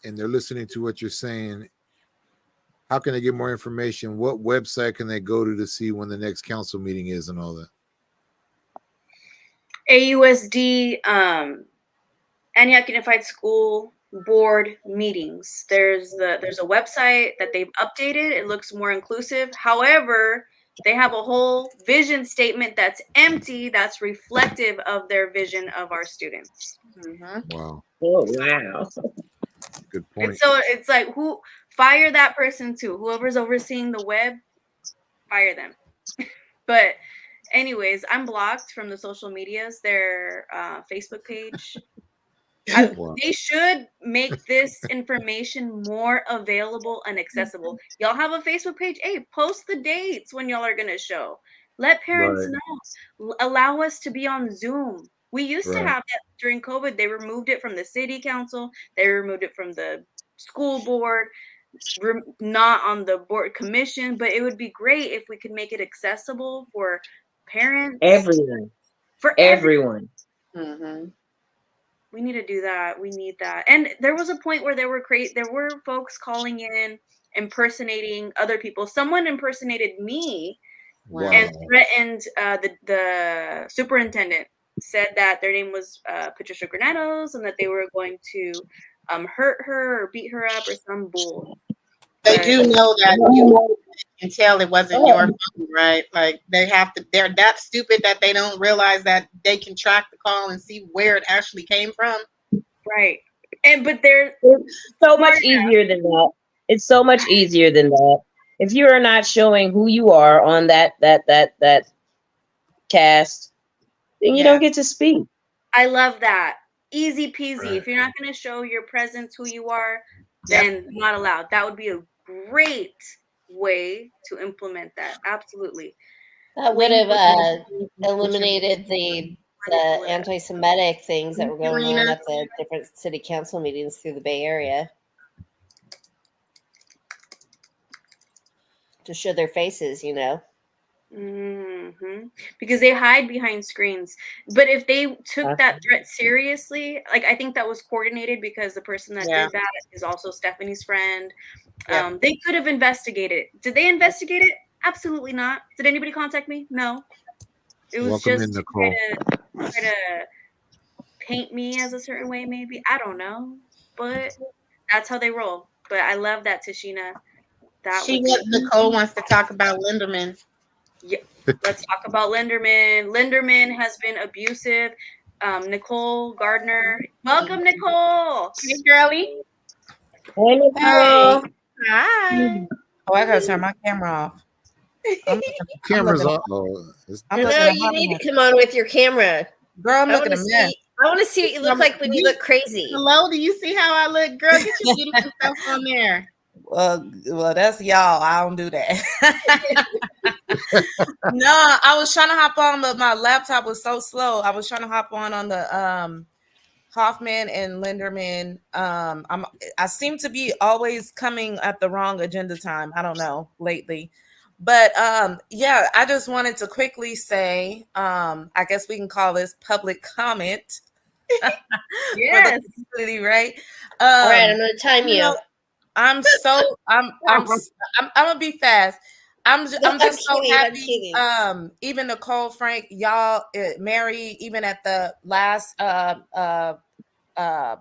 and they're listening to what you're saying, how can they get more information? What website can they go to see when the next council meeting is and all that? AUSD, Antioch Unified School Board meetings. There's a website that they've updated. It looks more inclusive. However, they have a whole vision statement that's empty, that's reflective of their vision of our students. Wow. Oh, wow. Good point. And so it's like, who fire that person too? Whoever's overseeing the web, fire them. But anyways, I'm blocked from the social medias, their Facebook page. They should make this information more available and accessible. Y'all have a Facebook page? Hey, post the dates when y'all are going to show. Let parents know. Allow us to be on Zoom. We used to have that during COVID. They removed it from the city council. They removed it from the school board. We're not on the board commission, but it would be great if we could make it accessible for parents. Everyone. For everyone. We need to do that. We need that. And there was a point where there were folks calling in, impersonating other people. Someone impersonated me and threatened the superintendent. Said that their name was Patricia Granados and that they were going to hurt her or beat her up or some bull. They do know that you can tell it wasn't your phone, right? Like they're that stupid that they don't realize that they can track the call and see where it actually came from. Right. But they're so much easier than that. It's so much easier than that. If you are not showing who you are on that cast, then you don't get to speak. I love that. Easy peasy. If you're not going to show your presence, who you are, then not allowed. That would be a great way to implement that. Absolutely. That would have eliminated the anti-Semitic things that were going on at the different city council meetings through the Bay Area. To show their faces, you know. Because they hide behind screens. But if they took that threat seriously, like I think that was coordinated because the person that did that is also Stephanie's friend. They could have investigated. Did they investigate it? Absolutely not. Did anybody contact me? No. It was just to try to paint me as a certain way, maybe. I don't know. But that's how they roll. But I love that, Tashina. Nicole wants to talk about Linderman. Yeah, let's talk about Linderman. Linderman has been abusive. Nicole Gardner. Welcome, Nicole. Hey, girlie. Hey, Nicole. Hi. Oh, I gotta turn my camera off. Camera's off. No, you need to come on with your camera. Girl, I'm looking a mess. I want to see what you look like when you look crazy. Hello, do you see how I look? Girl, get your beautiful stuff on there. Well, that's y'all. I don't do that. No, I was trying to hop on, but my laptop was so slow. I was trying to hop on the Hoffman and Linderman. I seem to be always coming at the wrong agenda time. I don't know lately. But yeah, I just wanted to quickly say, I guess we can call this public comment. Yes. Right. All right, I'm gonna time you. I'm gonna be fast. I'm just so happy. Even Nicole, Frank, y'all, Mary, even at the last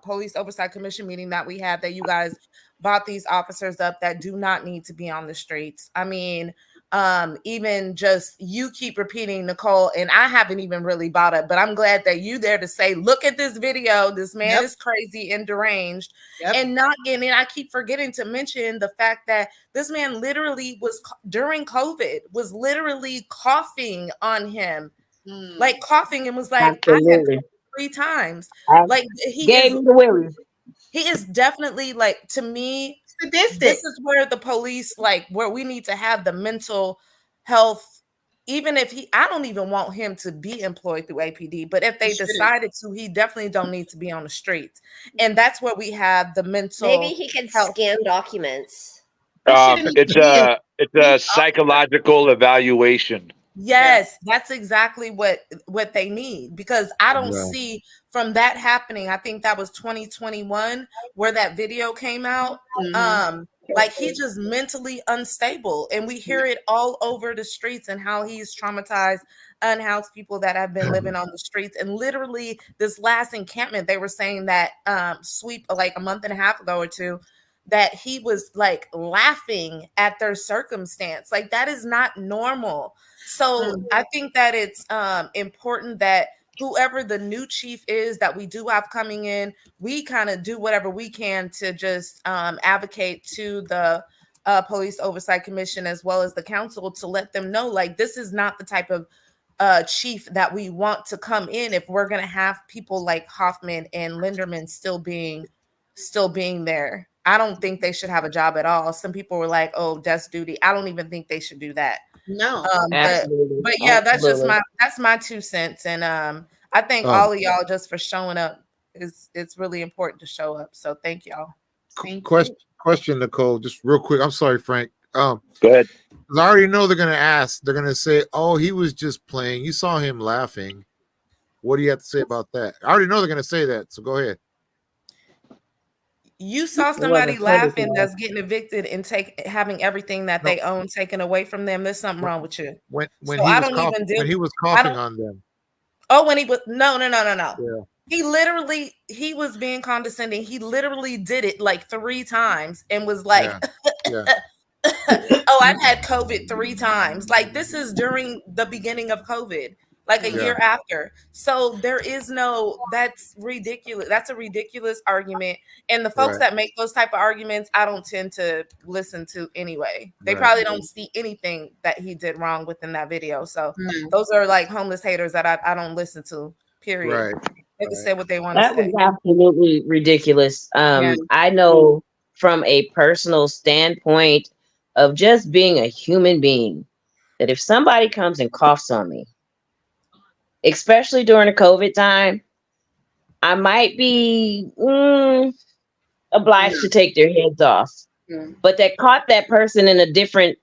police oversight commission meeting that we had, that you guys bought these officers up that do not need to be on the streets. I mean, even just you keep repeating, Nicole, and I haven't even really bought it, but I'm glad that you there to say, look at this video. This man is crazy and deranged and not getting. I keep forgetting to mention the fact that this man literally was during COVID was literally coughing on him, like coughing, and was like, I had Absolutely. 3 times. I Like he gave is. me the willies. He is definitely, like, to me, sadistic. this is where the police, like, where we need to have the mental health. Even if I don't even want him to be employed through APD, but if they decided to, he definitely don't need to be on the streets. And that's where we have the mental. Maybe he could scan documents. It's a psychological evaluation. Yes, that's exactly what they need, because I don't see from that happening. I think that was 2021 where that video came out. Like, he's just mentally unstable, and we hear it all over the streets and how he's traumatized unhoused people that have been living on the streets. And literally this last encampment, they were saying that sweep like a month and a half ago or two, that he was like laughing at their circumstance. Like, that is not normal. So I think that it's important that whoever the new chief is that we do have coming in, we kind of do whatever we can to just advocate to the Police Oversight Commission as well as the council to let them know, like, this is not the type of chief that we want to come in if we're going to have people like Hoffman and Linderman still being there. I don't think they should have a job at all. Some people were like, oh, desk duty. I don't even think they should do that. No. But yeah, that's just my 2 cents. And I thank all of y'all just for showing up. It's really important to show up. So thank y'all. Question, Nicole, just real quick. I'm sorry, Frank. Go ahead. I already know they're gonna ask. They're gonna say, "Oh, he was just playing. You saw him laughing." What do you have to say about that? I already know they're gonna say that. So go ahead. You saw somebody laughing that's getting evicted and having everything that they own taken away from them. There's something wrong with you. When he was coughing on them. Oh, when he was no. Yeah. He was being condescending. He literally did it like 3 times and was like, oh, I've had COVID 3 times. Like, this is during the beginning of COVID, like a year after. So there is that's ridiculous. That's a ridiculous argument. And the folks that make those type of arguments, I don't tend to listen to anyway. They probably don't see anything that he did wrong within that video. So those are like homeless haters that I don't listen to, period. They can say what they want to say. That was absolutely ridiculous. I know from a personal standpoint of just being a human being that if somebody comes and coughs on me, especially during the COVID time, I might be obliged to take their heads off. But that caught that person in a different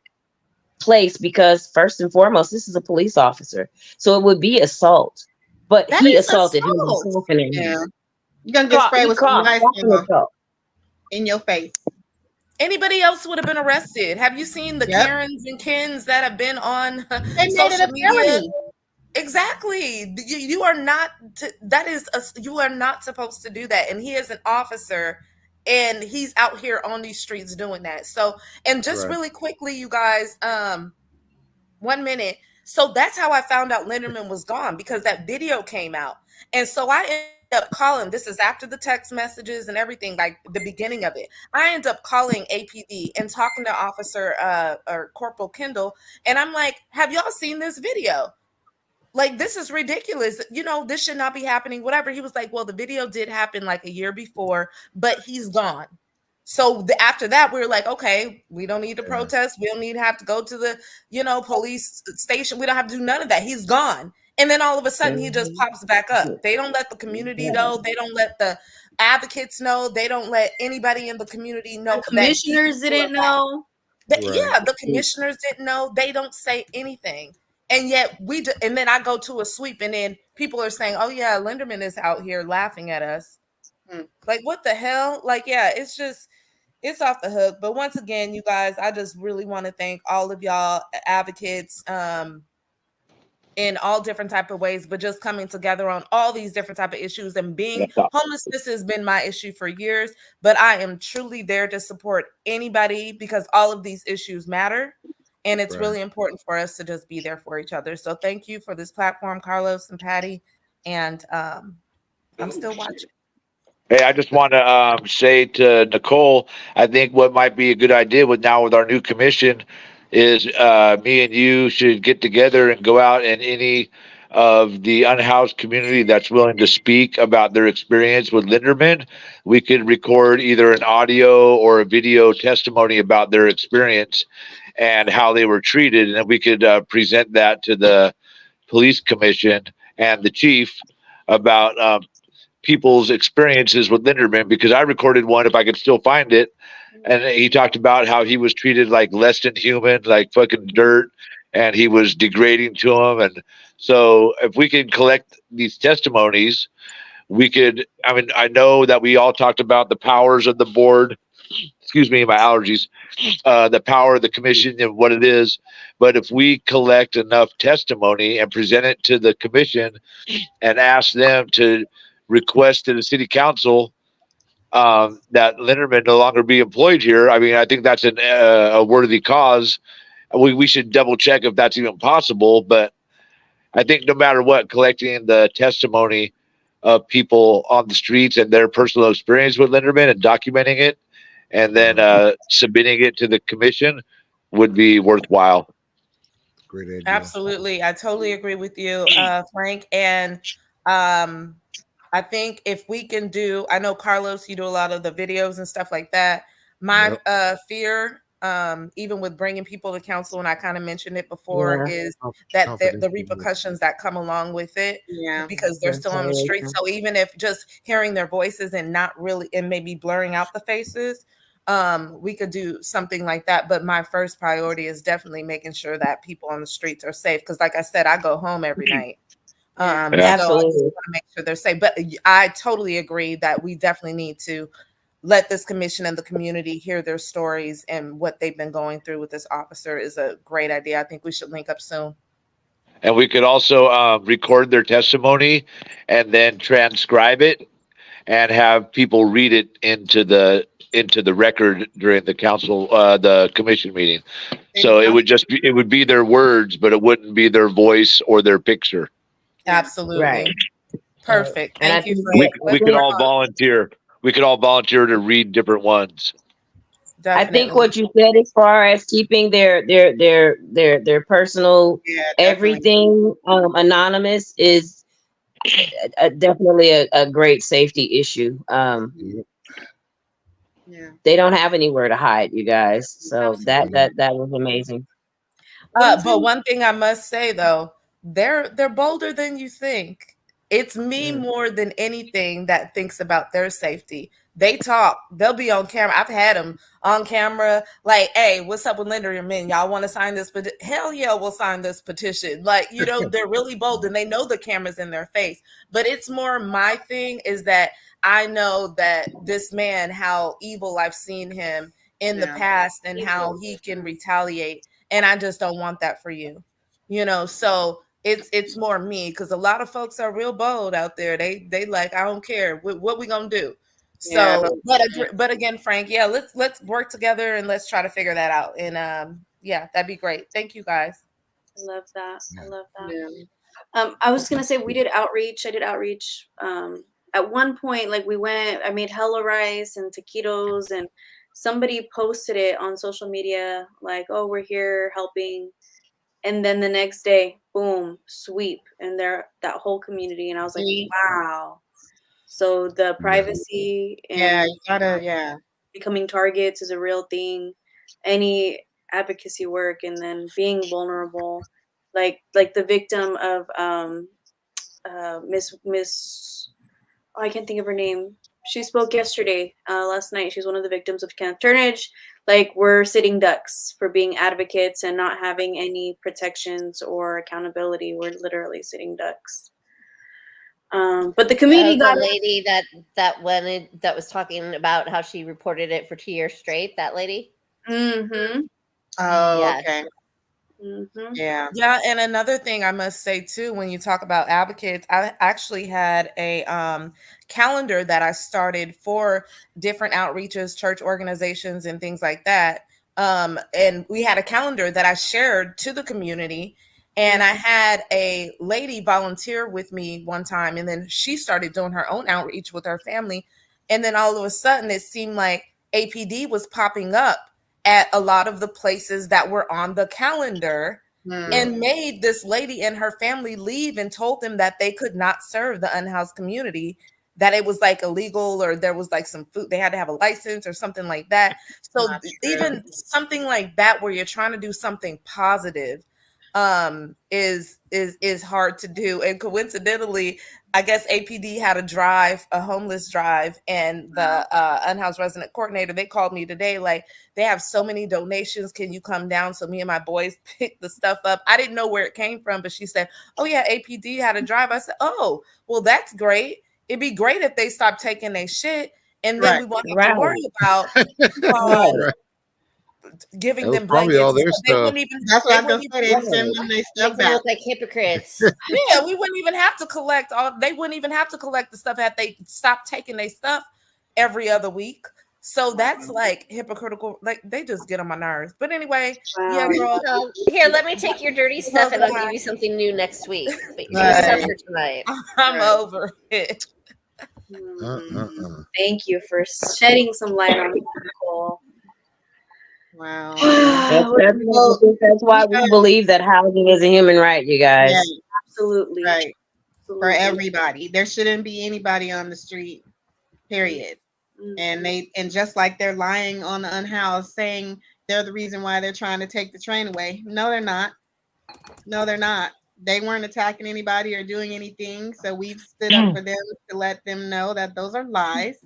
place because first and foremost, this is a police officer. So it would be assault. But he assaulted him. You're gonna get sprayed with some ice in your face. Anybody else would have been arrested. Have you seen the Karens and Kens that have been on social media? Exactly. You are not. You are not supposed to do that. And he is an officer, and he's out here on these streets doing that. So, and just really quickly, you guys, 1 minute. So that's how I found out Linderman was gone, because that video came out. And so I ended up calling. This is after the text messages and everything, like the beginning of it. I ended up calling APD and talking to Officer or Corporal Kendall. And I'm like, have y'all seen this video? Like, this is ridiculous. This should not be happening, whatever. He was like, well, the video did happen like a year before, but he's gone. So after that, we were like, okay, we don't need to protest. We don't need to have to go to the, police station. We don't have to do none of that. He's gone. And then all of a sudden he just pops back up. They don't let the community know. They don't let the advocates know. They don't let anybody in the community know. The commissioners didn't know. The commissioners didn't know. They don't say anything. And yet and then I go to a sweep, and then people are saying, oh yeah, Linderman is out here laughing at us. Like, what the hell? Like, it's off the hook. But once again, you guys, I just really want to thank all of y'all advocates. in all different type of ways, but just coming together on all these different type of issues. And being homelessness has been my issue for years, but I am truly there to support anybody because all of these issues matter. And it's really important for us to just be there for each other. So thank you for this platform, Carlos and Patty. And I'm still watching. Hey, I just want to say to Nicole, I think what might be a good idea with our new commission is me and you should get together and go out in any of the unhoused community that's willing to speak about their experience with Linderman. We could record either an audio or a video testimony about their experience and how they were treated, and then we could present that to the police commission and the chief about people's experiences with Linderman, because I recorded one if I could still find it. And he talked about how he was treated like less than human, like fucking dirt, and he was degrading to him. And so if we can collect these testimonies, we could, I mean, I know that we all talked about the powers of the board, excuse me, my allergies, the power of the commission and what it is. But if we collect enough testimony and present it to the commission and ask them to request to the city council that Linderman no longer be employed here, I mean, I think that's a worthy cause. We should double check if that's even possible. But I think no matter what, collecting the testimony of people on the streets and their personal experience with Linderman and documenting it and then submitting it to the commission would be worthwhile. Great idea. Absolutely. I totally agree with you, Frank. And I think if we can do, I know Carlos, you do a lot of the videos and stuff like that. My fear, even with bringing people to council, and I kind of mentioned it before, is that the repercussions that come along with it, because they're still on the street. So even if just hearing their voices and not really, and maybe blurring out the faces, we could do something like that. But my first priority is definitely making sure that people on the streets are safe. Because like I said, I go home every night. So I just want to make sure they're safe. But I totally agree that we definitely need to let this commission and the community hear their stories, and what they've been going through with this officer is a great idea. I think we should link up soon. And we could also record their testimony and then transcribe it and have people read it into the record during the council, the commission meeting. So it would be their words, but it wouldn't be their voice or their picture. Absolutely. Right. Perfect. And Thank you. We could all volunteer. We could all volunteer to read different ones. Definitely. I think what you said as far as keeping their personal everything anonymous is definitely a great safety issue. They don't have anywhere to hide, you guys. So that was amazing. But one thing I must say though, they're bolder than you think. It's me more than anything that thinks about their safety. They talk. They'll be on camera. I've had them on camera. Like, hey, what's up with Linderman? Y'all want to sign this? But hell yeah, we'll sign this petition. Like, you know, they're really bold and they know the camera's in their face. But it's more my thing is that I know that this man, how evil I've seen him in the past and how he can retaliate. And I just don't want that for you, you know. So it's more me, because a lot of folks are real bold out there. They like, I don't care what we gonna do. So, but again, Frank, let's work together and let's try to figure that out. And that'd be great. Thank you guys. I love that. I was gonna say we did outreach. I did outreach. At one point, like I made hella rice and taquitos, and somebody posted it on social media, like, oh, we're here helping. And then the next day, boom, sweep. And that whole community. And I was like, wow. So the privacy and becoming targets is a real thing. Any advocacy work, and then being vulnerable, like the victim of Miss I can't think of her name. She spoke yesterday, last night. She's one of the victims of Kenneth Turnage. Like, we're sitting ducks for being advocates and not having any protections or accountability. We're literally sitting ducks. But the community the lady that was talking about how she reported it for 2 years straight. That lady. Mm-hmm. Oh, Yeah. okay. Mm-hmm. Yeah. Yeah, and another thing I must say too, when you talk about advocates, I actually had a calendar that I started for different outreaches, church organizations, and things like that. And we had a calendar that I shared to the community. And I had a lady volunteer with me one time, and then she started doing her own outreach with her family. And then all of a sudden, it seemed like APD was popping up at a lot of the places that were on the calendar, and made this lady and her family leave and told them that they could not serve the unhoused community, that it was like illegal, or there was like some food, they had to have a license or something like that. So Not true. even something like that, where you're trying to do something positive, is hard to do. And coincidentally, I guess APD had a homeless drive, and the unhoused resident coordinator, they called me today, like, they have so many donations, can you come down? So me and my boys picked the stuff up. I didn't know where it came from, but she said, oh yeah, APD had a drive. I said, oh, well, that's great. It'd be great if they stopped taking their shit, and then we won't have to worry about Right. giving That was them probably blankets. all their They stuff. wouldn't even. That's what They I was gonna wouldn't say. even. They send them their Make stuff them back. look like hypocrites. Yeah, we wouldn't even have to collect all. They wouldn't even have to collect the stuff had they stopped taking their stuff every other week. So that's like hypocritical. Like, they just get on my nerves. But anyway, yeah, girl. Here, let me take your dirty stuff, and I'll give you something new next week. But you Right. suffer tonight. I'm Right. over it. Thank you for shedding some light on it, Nicole. Wow. That's why we believe that housing is a human right, you guys. Yeah, Absolutely. right. For Absolutely. everybody. There shouldn't be anybody on the street, period. And just like they're lying on the unhoused, saying they're the reason why they're trying to take the train away. No, they're not. No, they're not. They weren't attacking anybody or doing anything. So we've stood up for them to let them know that those are lies.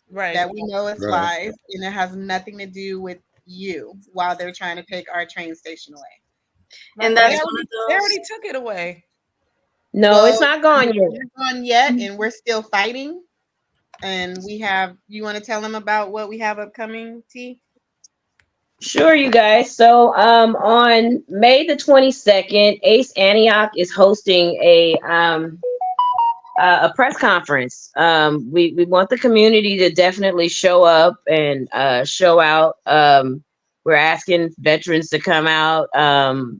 Right. That we know it's Right. lies, and it has nothing to do with you while they're trying to take our train station away. And They that's already, one of they those. already took it away. No, it's not gone yet. It's not gone yet, and we're still fighting. And we have. You want to tell them about what we have upcoming, T? Sure, you guys. So, on May the 22nd, Ace Antioch is hosting a press conference. We want the community to definitely show up and show out. We're asking veterans to come out,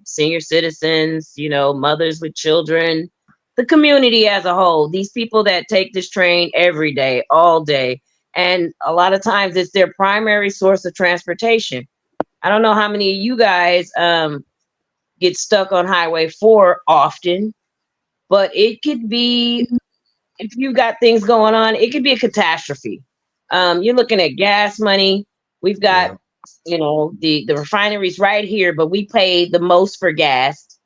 senior citizens, mothers with children, the community as a whole. These people that take this train every day, all day, and a lot of times it's their primary source of transportation. I don't know how many of you guys get stuck on Highway 4 often, but it could be, if you got things going on, it could be a catastrophe. You're looking at gas money. We've got, the refineries right here, but we pay the most for gas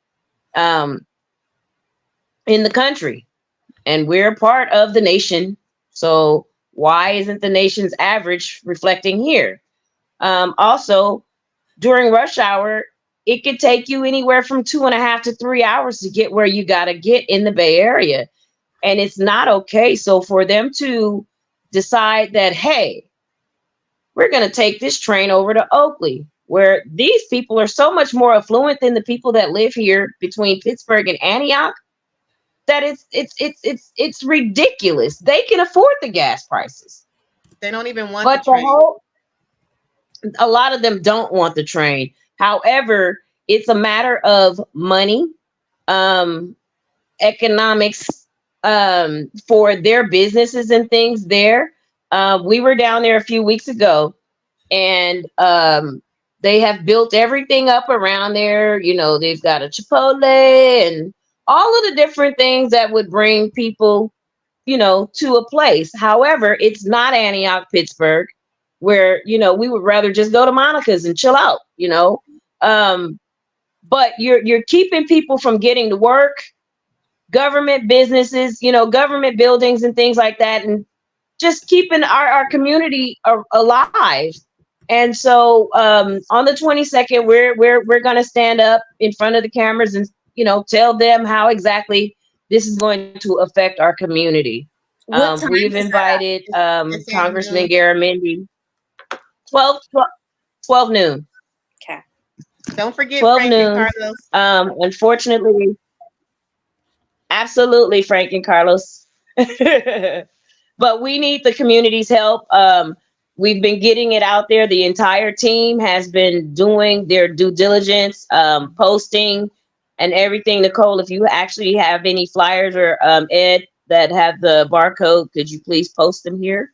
in the country, and we're a part of the nation. So why isn't the nation's average reflecting here? Also, during rush hour, it could take you anywhere from 2.5 to 3 hours to get where you got to get in the Bay Area. And it's not okay. So for them to decide that, hey, we're going to take this train over to Oakley, where these people are so much more affluent than the people that live here between Pittsburgh and Antioch, that it's ridiculous. They can afford the gas prices. They don't even want But the train. a lot of them don't want the train. However, it's a matter of money, economics, for their businesses and things there. We were down there a few weeks ago, and they have built everything up around there. They've got a Chipotle and all of the different things that would bring people, to a place. However, it's not Antioch, Pittsburgh, where, we would rather just go to Monica's and chill out, but you're keeping people from getting to work, government businesses, government buildings and things like that, and just keeping our community alive. And so on the 22nd, we're going to stand up in front of the cameras and tell them how exactly this is going to affect our community. What time We've is invited It's at Congressman noon. Garamendi. 12 noon. Okay. Don't forget 12 Frank and noon. Carlos. Unfortunately, absolutely, Frank and Carlos. But we need the community's help. We've been getting it out there. The entire team has been doing their due diligence, posting and everything. Nicole, if you actually have any flyers or Ed that have the barcode, could you please post them here?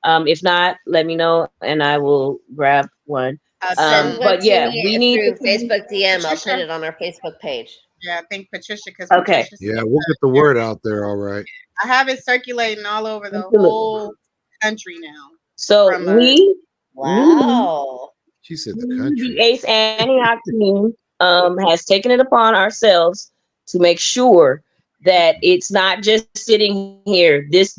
If not, let me know and I will grab one. Send one But to yeah, me we need through Facebook DM. I'll put Patricia. it on our Facebook page. Yeah, I think Patricia, because Okay, Patricia Yeah, said we'll get the word out there. All right. I have it circulating all over the absolutely. whole country now. So From we Wow. She said the the country. Ace Antioch team has taken it upon ourselves to make sure that it's not just sitting here. This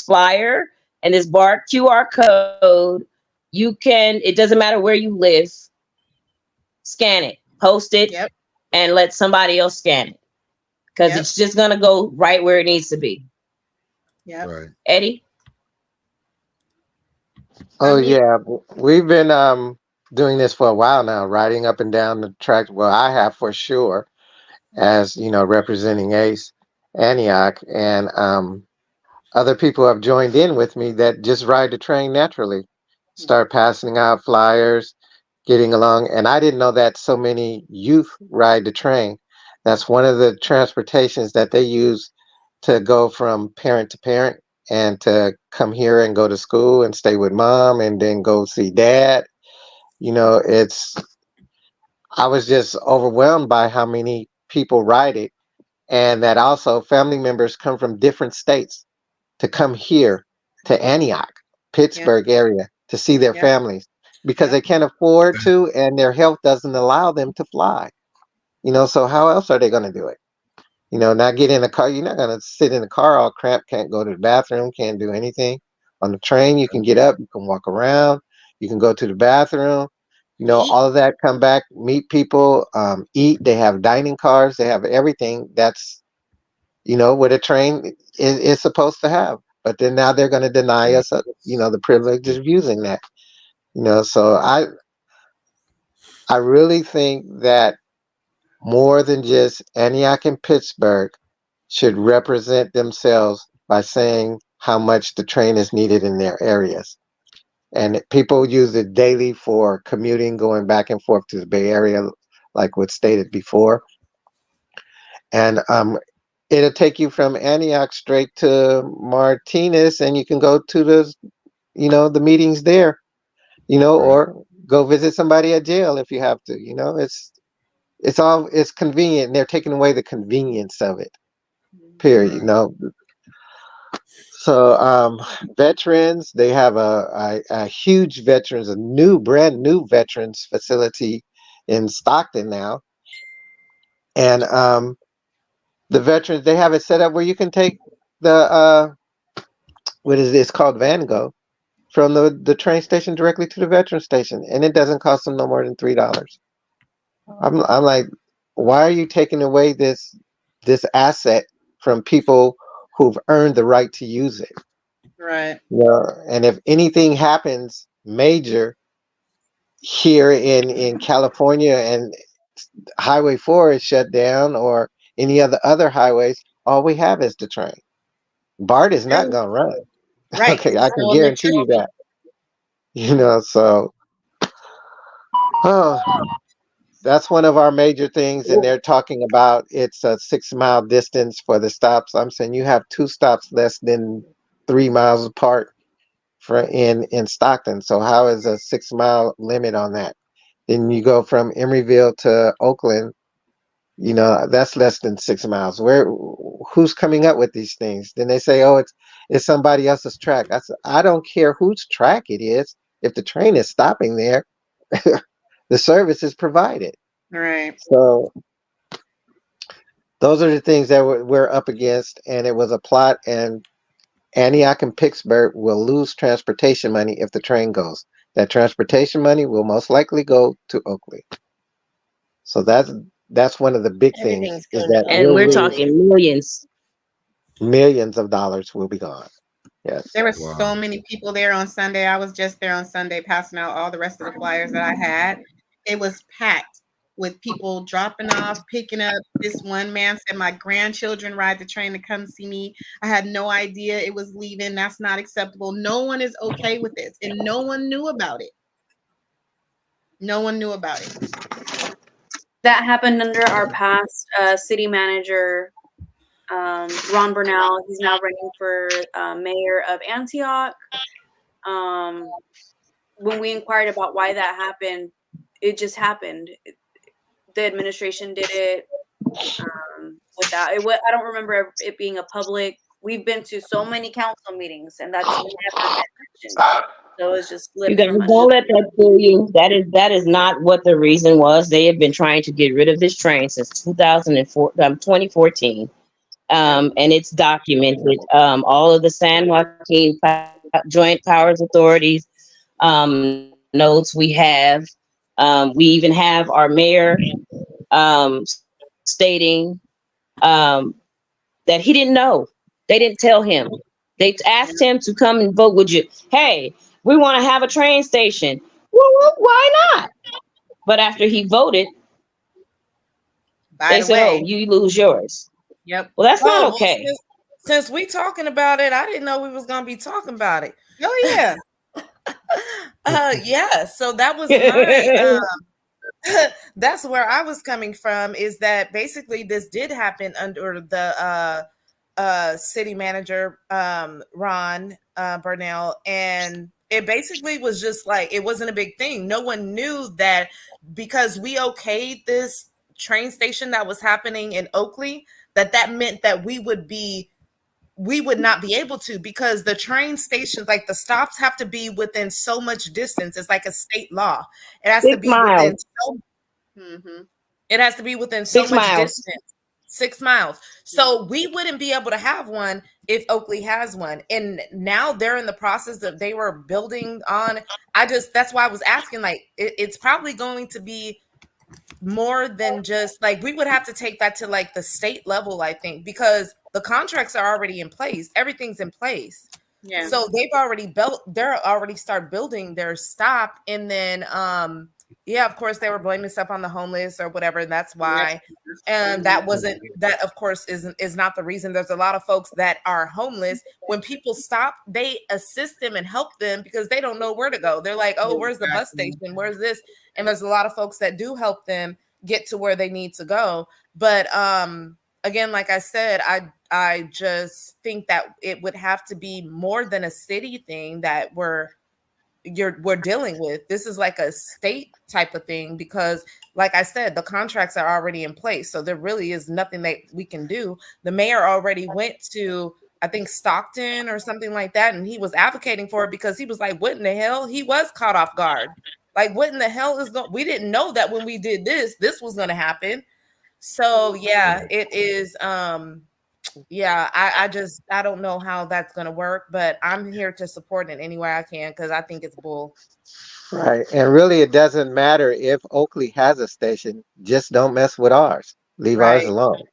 flyer and this QR code, you can. It doesn't matter where you live. Scan it, post it, yep, and let somebody else scan it because yep, it's just gonna go right where it needs to be. yep. Right. Eddie. Oh I'm here. yeah, we've been doing this for a while now, riding up and down the track. Well, I have for sure, as you know, representing Ace Antioch, and other people have joined in with me that just ride the train naturally, start passing out flyers, getting along. And I didn't know that so many youth ride the train. That's one of the transportations that they use to go from parent to parent and to come here and go to school and stay with mom and then go see dad. You know, I was just overwhelmed by how many people ride it, and that also family members come from different states to come here to Antioch, Yep, Pittsburgh area to see their yep, families because yep. they can't afford to and their health doesn't allow them to fly. You know, so how else are they going to do it? You know, not get in a car. You're not going to sit in the car all cramped, can't go to the bathroom, can't do anything. On the train, you can get up, you can walk around, you can go to the bathroom. You know, Eat. all of that, come back, meet people, eat. They have dining cars, they have everything that's, you know, what a train is supposed to have. But then now they're going to deny us, you know, the privilege of using that. You know, so I really think that more than just Antioch and Pittsburgh should represent themselves by saying how much the train is needed in their areas. And people use it daily for commuting, going back and forth to the Bay Area, like was stated before. And it'll take you from Antioch straight to Martinez, and you can go to the, you know, the meetings there, you know, Right. or go visit somebody at jail if you have to. You know, it's convenient, and they're taking away the convenience of it. Period. You Right. know, so veterans, they have a huge veterans, a new brand new veterans facility in Stockton now, and the veterans, they have it set up where you can take the what is this called Vango from the train station directly to the veteran station, and it doesn't cost them no more than $3. I'm like, why are you taking away this asset from people who've earned the right to use it? Right. Yeah, and if anything happens major here in California and Highway 4 is shut down or any other highways, all we have is the train. BART is not True. gonna run. Right. Okay, I can So guarantee you electricity. that. You know, so oh, that's one of our major things, and they're talking about it's a 6 mile distance for the stops. I'm saying you have two stops less than 3 miles apart for in Stockton. So how is a 6 mile limit on that? Then you go from Emeryville to Oakland, you know, that's less than 6 miles. Who's coming up with these things? Then they say, oh, it's somebody else's track. I don't care whose track it is. If the train is stopping there, the service is provided. Right. So those are the things that we're up against, and it was a plot. And Antioch and Pittsburgh will lose transportation money if the train goes. That transportation money will most likely go to Oakley. So that's one of the big things Everything's is going to that And we'll we're Oakley. lose talking millions. millions of dollars will be gone. Yes. There were Wow. so many people there on Sunday. I was just there on Sunday passing out all the rest of the flyers that I had. It was packed. with people dropping off, picking up. This one man said, my grandchildren ride the train to come see me. I had no idea it was leaving. That's not acceptable. No one is okay with this, and no one knew about it. No one knew about it. That happened under our past city manager, Ron Burnell. He's now running for mayor of Antioch. When we inquired about why that happened, it just happened. The administration did it without it. I don't remember it being a public. We've been to so many council meetings, and that's never been mentioned. So it's just You slipped guys from under. don't let that fool you. That is not what the reason was. They have been trying to get rid of this train since 2014. And it's documented. All of the San Joaquin Joint Powers Authorities notes we have. We even have our mayor stating that he didn't know. They didn't tell him. They asked him to come and vote. Would you? Hey, we want to have a train station. Well, why not? But after he voted, By they the said, "Oh, way, you lose yours." yep. Well, that's not Oh, well, okay. since we talking about it, I didn't know we was gonna be talking about it. Oh yeah. Yeah. So that was my that's where I was coming from, is that basically this did happen under the city manager Ron Burnell, and it basically was just like, it wasn't a big thing. No one knew that because we okayed this train station that was happening in Oakley, that meant that we would not be able to, because the train stations, like the stops, have to be within so much distance. It's like a state law. It has to 6 be within miles. so Mm-hmm. it has to be within so 6 much miles. distance. 6 miles. So we wouldn't be able to have one if Oakley has one. And now they're in the process that they were building on. That's why I was asking, like, it's probably going to be more than just like, we would have to take that to like the state level, I think, because the contracts are already in place. Everything's in place. Yeah. So they're already start building their stop. And then yeah, of course they were blaming stuff on the homeless or whatever. That's why. And that of course is not the reason. There's a lot of folks that are homeless. When people stop, they assist them and help them because they don't know where to go. They're like, oh, where's the bus station? Where's this? And there's a lot of folks that do help them get to where they need to go. But again, like I said, I just think that it would have to be more than a city thing that we're dealing with. This is like a state type of thing, because like I said, the contracts are already in place. So there really is nothing that we can do. The mayor already went to, I think, Stockton or something like that, and he was advocating for it because he was like, what in the hell? He was caught off guard. Like, what in the hell is going? We didn't know that when we did this was going to happen. So yeah, it is yeah, I don't know how that's going to work, but I'm here to support it any way I can because I think it's bull. Right. And really, it doesn't matter if Oakley has a station, just don't mess with ours. Leave ours Right. alone.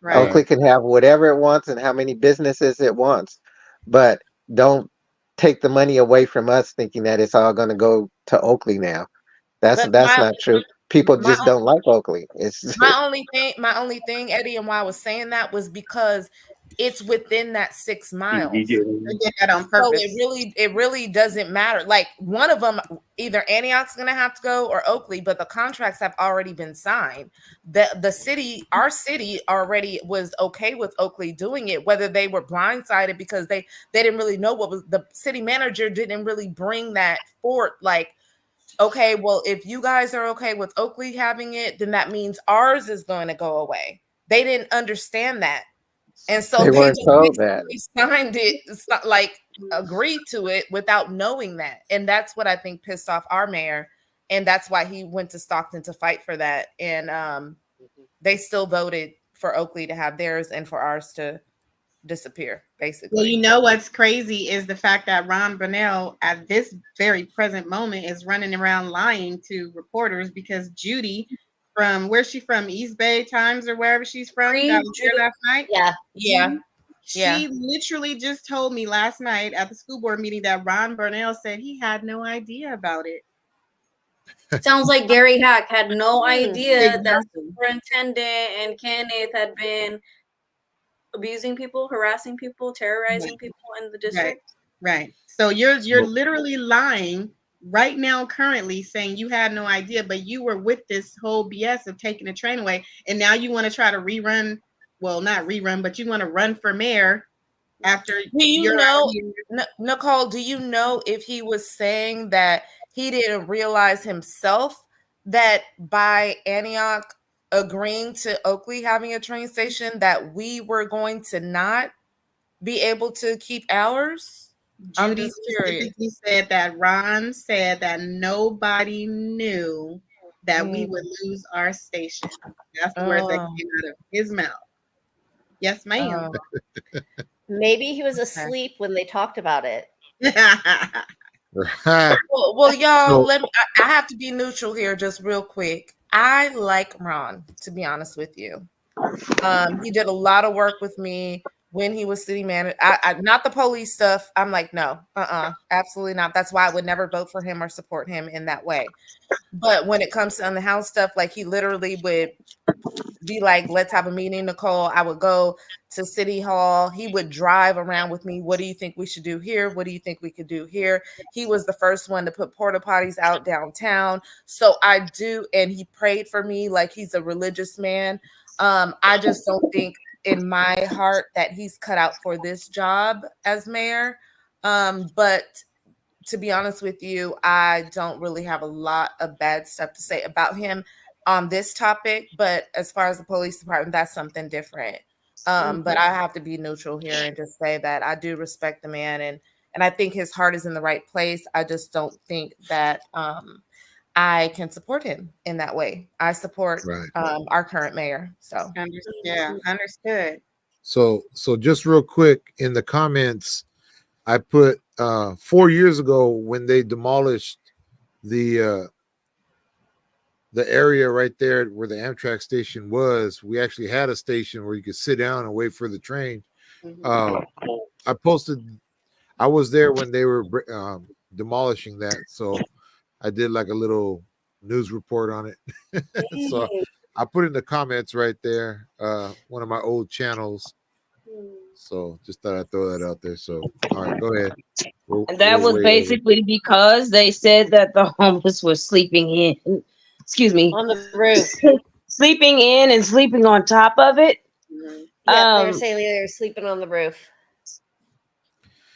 Right. Oakley can have whatever it wants and how many businesses it wants, but don't take the money away from us thinking that it's all going to go to Oakley now. That's But not true. People my just don't like Oakley. It's my only thing, Eddie, and why I was saying that was because it's within that 6 miles. They did that on So purpose. it really doesn't matter. Like, one of them, either Antioch's gonna have to go or Oakley, but the contracts have already been signed. The city, our city, already was okay with Oakley doing it, whether they were blindsided because they didn't really know what was, the city manager didn't really bring that forth. Like, okay, well, if you guys are okay with Oakley having it, then that means ours is going to go away. They didn't understand that. And so they they weren't just told that. signed it, it's not like agreed to it without knowing that. And that's what I think pissed off our mayor. And that's why he went to Stockton to fight for that. And they still voted for Oakley to have theirs and for ours to disappear, basically. Well, you know what's crazy is the fact that Ron Burnell at this very present moment is running around lying to reporters because Judy, from where's she from? East Bay Times or wherever she's from, that was here last night. Yeah. She literally just told me last night at the school board meeting that Ron Burnell said he had no idea about it. Sounds like Gary Hack had no idea that Exactly. superintendent and Kenneth had been abusing people, harassing people, terrorizing people in the district. Right. So you're So- literally lying right now, currently saying you had no idea, but you were with this whole BS of taking the train away, and now you want to try to rerun. Well, not rerun, but you want to run for mayor after Do you you're know, out here. Nicole, do you know if he was saying that he didn't realize himself that by Antioch agreeing to Oakley having a train station that we were going to not be able to keep ours? I'm Judy just curious. specifically said that Ron said that nobody knew that we would lose our station. That's the words that Oh, came out of his mouth. Yes, ma'am. oh. Maybe he was asleep when they talked about it. Well, y'all, So- let me. I have to be neutral here, just real quick. I like Ron, to be honest with you. He did a lot of work with me when he was city manager. Not the police stuff. I'm like, no, absolutely not. That's why I would never vote for him or support him in that way. But when it comes to on the house stuff, like he literally would be like, let's have a meeting, Nicole. I would go to City Hall. He would drive around with me. What do you think we should do here? What do you think we could do here? He was the first one to put porta potties out downtown. So I do, and he prayed for me like he's a religious man. I just don't think in my heart that he's cut out for this job as mayor. But to be honest with you, I don't really have a lot of bad stuff to say about him on this topic. But as far as the police department, that's something different. But I have to be neutral here and just say that I do respect the man, and I think his heart is in the right place. I just don't think that I can support him in that way. I support our current mayor. So Understood. So just real quick in the comments, I put 4 years ago when they demolished the area right there where the Amtrak station was. We actually had a station where you could sit down and wait for the train. I posted. I was there when they were demolishing that, so I did like a little news report on it. So I put in the comments right there. One of my old channels. So just thought I'd throw that out there. So all right, go ahead. And that was basically because they said that the homeless were sleeping in. Excuse me. On the roof. Sleeping in and sleeping on top of it. Yeah, they were saying they were sleeping on the roof.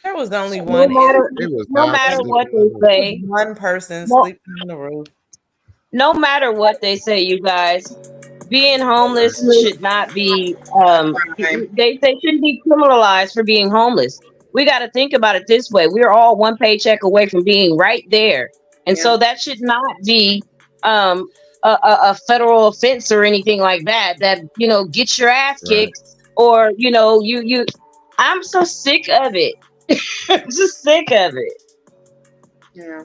There was only No one. matter what they say, one person sleeping on the roof. No matter what they say, you guys, being homeless should not be. They shouldn't be criminalized for being homeless. We got to think about it this way: we're all one paycheck away from being right there, and so that should not be a federal offense or anything like that. That get your ass kicked, or you. I'm so sick of it. I'm just sick of it. Yeah.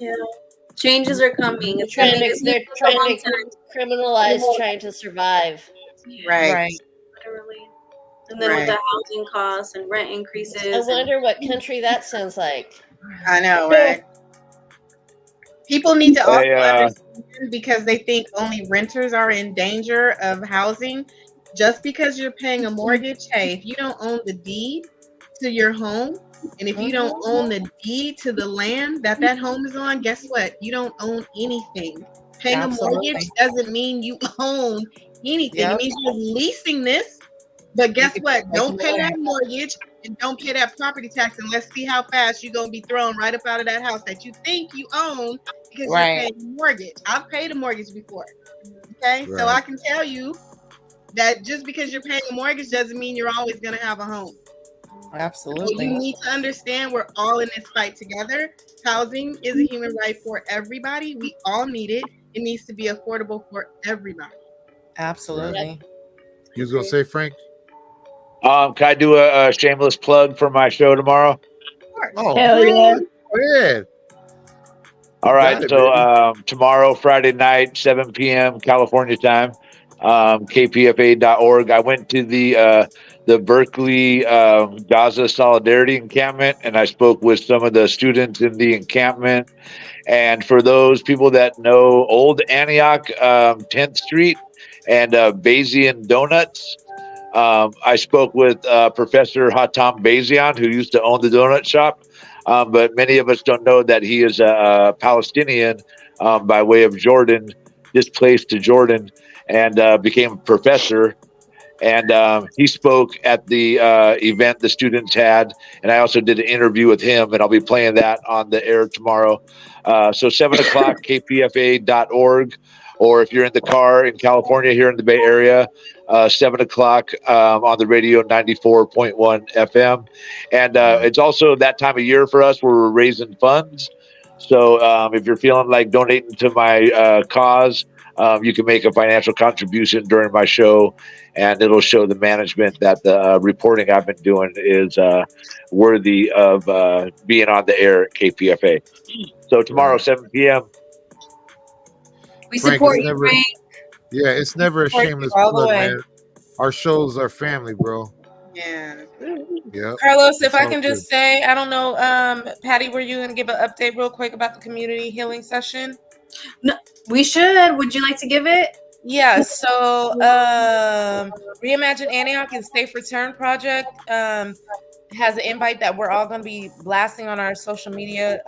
Changes are coming. They're trying to criminalize trying to survive. Right. Literally. And then with the housing costs and rent increases. I wonder what country that sounds like. I know, right? People need to also understand, because they think only renters are in danger of housing. Just because you're paying a mortgage, hey, if you don't own the deed to your home, and if you don't own the deed to the land that home is on, guess what? You don't own anything. Paying a mortgage doesn't mean you own anything. It means you're leasing this. But guess what? Don't pay that mortgage and don't pay that property tax, and let's see how fast you're going to be thrown right up out of that house that you think you own because you're paying a mortgage. I've paid a mortgage before. Okay? So I can tell you that just because you're paying a mortgage doesn't mean you're always going to have a home. Absolutely. So you need to understand we're all in this fight together. Housing is a human right for everybody. We all need it. It needs to be affordable for everybody. Absolutely. You was gonna say, Frank? Can I do a shameless plug for my show tomorrow? Oh, hell yeah! Go ahead. All right. So tomorrow, Friday night, 7 p.m. California time, kpfa.org. I went to the Berkeley Gaza Solidarity Encampment, and I spoke with some of the students in the encampment. And for those people that know Old Antioch, 10th Street, and Bayesian Donuts, I spoke with Professor Hatam Bazian, who used to own the donut shop. But many of us don't know that he is a Palestinian by way of Jordan, displaced to Jordan, and became a professor. And he spoke at the event the students had, and I also did an interview with him, and I'll be playing that on the air tomorrow. So 7 o'clock, kpfa.org, or if you're in the car in California here in the Bay Area, 7 o'clock on the radio 94.1 FM. And it's also that time of year for us where we're raising funds. So if you're feeling like donating to my cause, you can make a financial contribution during my show, and it'll show the management that the reporting I've been doing is worthy of being on the air at KPFA. So tomorrow, 7 p.m. We Frank, support it's you, never- Frank. Yeah, it's never a Support you shameless all the plug, way. man. Our shows are family, bro. Yeah. Yep. Carlos, if It's I all can just say, I don't know, Patty, were you going to give an update real quick about the community healing session? We should. Would you like to give it? Yeah, so Reimagine Antioch and Safe Return Project has an invite that we're all going to be blasting on our social media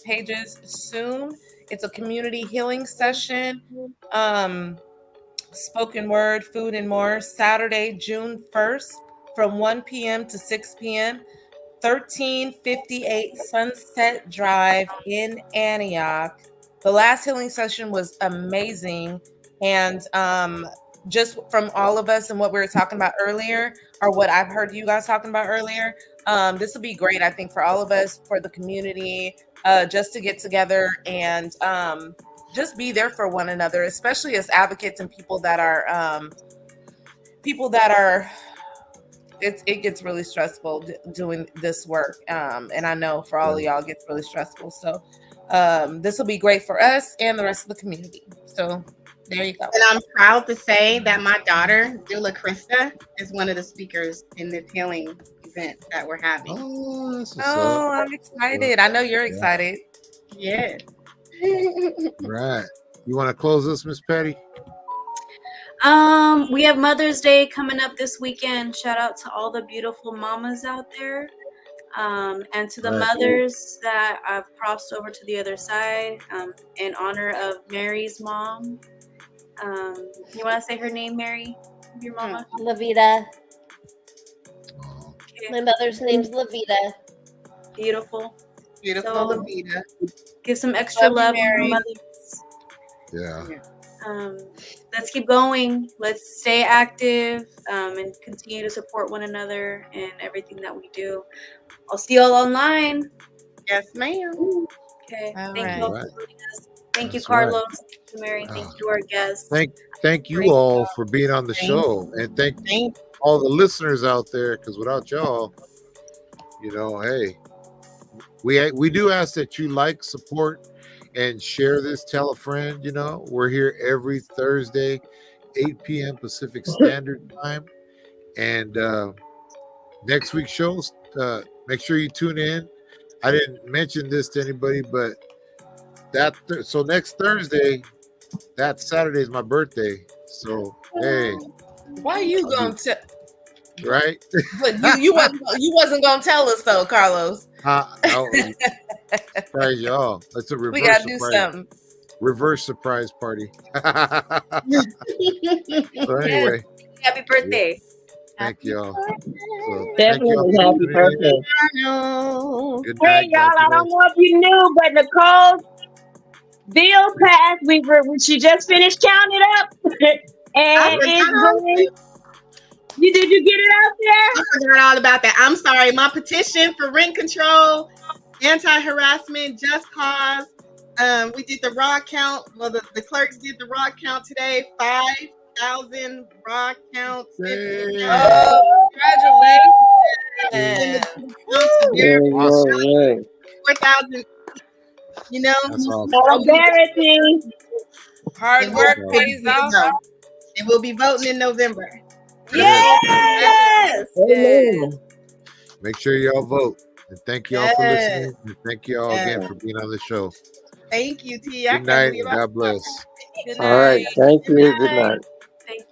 pages soon. It's a community healing session, spoken word, food, and more, Saturday, June 1st from 1 p.m. to 6 p.m. 1358 Sunset Drive in Antioch. The last healing session was amazing. And just from all of us and what we were talking about earlier, or what I've heard you guys talking about earlier, this will be great, I think, for all of us, for the community, just to get together and just be there for one another, especially as advocates and people that are it gets really stressful doing this work, and I know for all of y'all it gets really stressful. So this will be great for us and the rest of the community. So there you go. And I'm proud to say that my daughter, Dula Krista, is one of the speakers in this healing event that we're having. Oh, that's what's Oh, up. I'm excited. I know you're excited. Yes. Right. You want to close this, Miss Patty? We have Mother's Day coming up this weekend. Shout out to all the beautiful mamas out there. And to the Right. mothers that have crossed over to the other side, in honor of Mary's mom. You want to say her name, Mary? Your mama? Lavita. Oh, Okay. My mother's name's Lavita. Beautiful. Beautiful So- Lavita. Give some extra Love you, love to Mary. mothers. yeah. Let's keep going. Let's stay active, and continue to support one another in everything that we do. I'll see you all online. Yes, ma'am. Okay. All Thank right. you all for joining us. Thank you, That's right. Carlos. Thank you, Mary. Thank you to our guests. Thank you Great all job. for being on the show, and thank Thank all the listeners out there, because without y'all, hey, we do ask that you like, support, and share this. Tell a friend. We're here every Thursday, 8 p.m. Pacific Standard Time, and next week's shows. Make sure you tune in. I didn't mention this to anybody, but so next Thursday, that Saturday is my birthday. So hey, Why you gonna tell? right? But you wasn't gonna tell us though, Carlos. Surprise y'all. That's a reverse We gotta do surprise. something. Reverse surprise party. So Yes. anyway, Happy birthday. thank y'all. So thank Definitely y'all for happy tuning in. birthday. you. Good Hey night. y'all, God I bless. don't know if you knew, but Nicole's bill passed. She just finished counting it up, I and it's going. Did you get it out there? I forgot all about that. I'm sorry. My petition for rent control, anti-harassment, just cause. We did the raw count. Well, the clerks did the raw count today. 5,000 raw counts. Hey. Oh, congratulations. Awesome. 4,000. That's awesome. Not embarrassing. Hard work pays off. And we'll be voting in November. Yes. Amen. Make sure y'all vote. And thank y'all for Yes. listening. And thank y'all again Yes. for being on the show. Thank you, T. I Good can't night believe and God bless. Good All right. night. Thank you. Good Night. night. Thank you.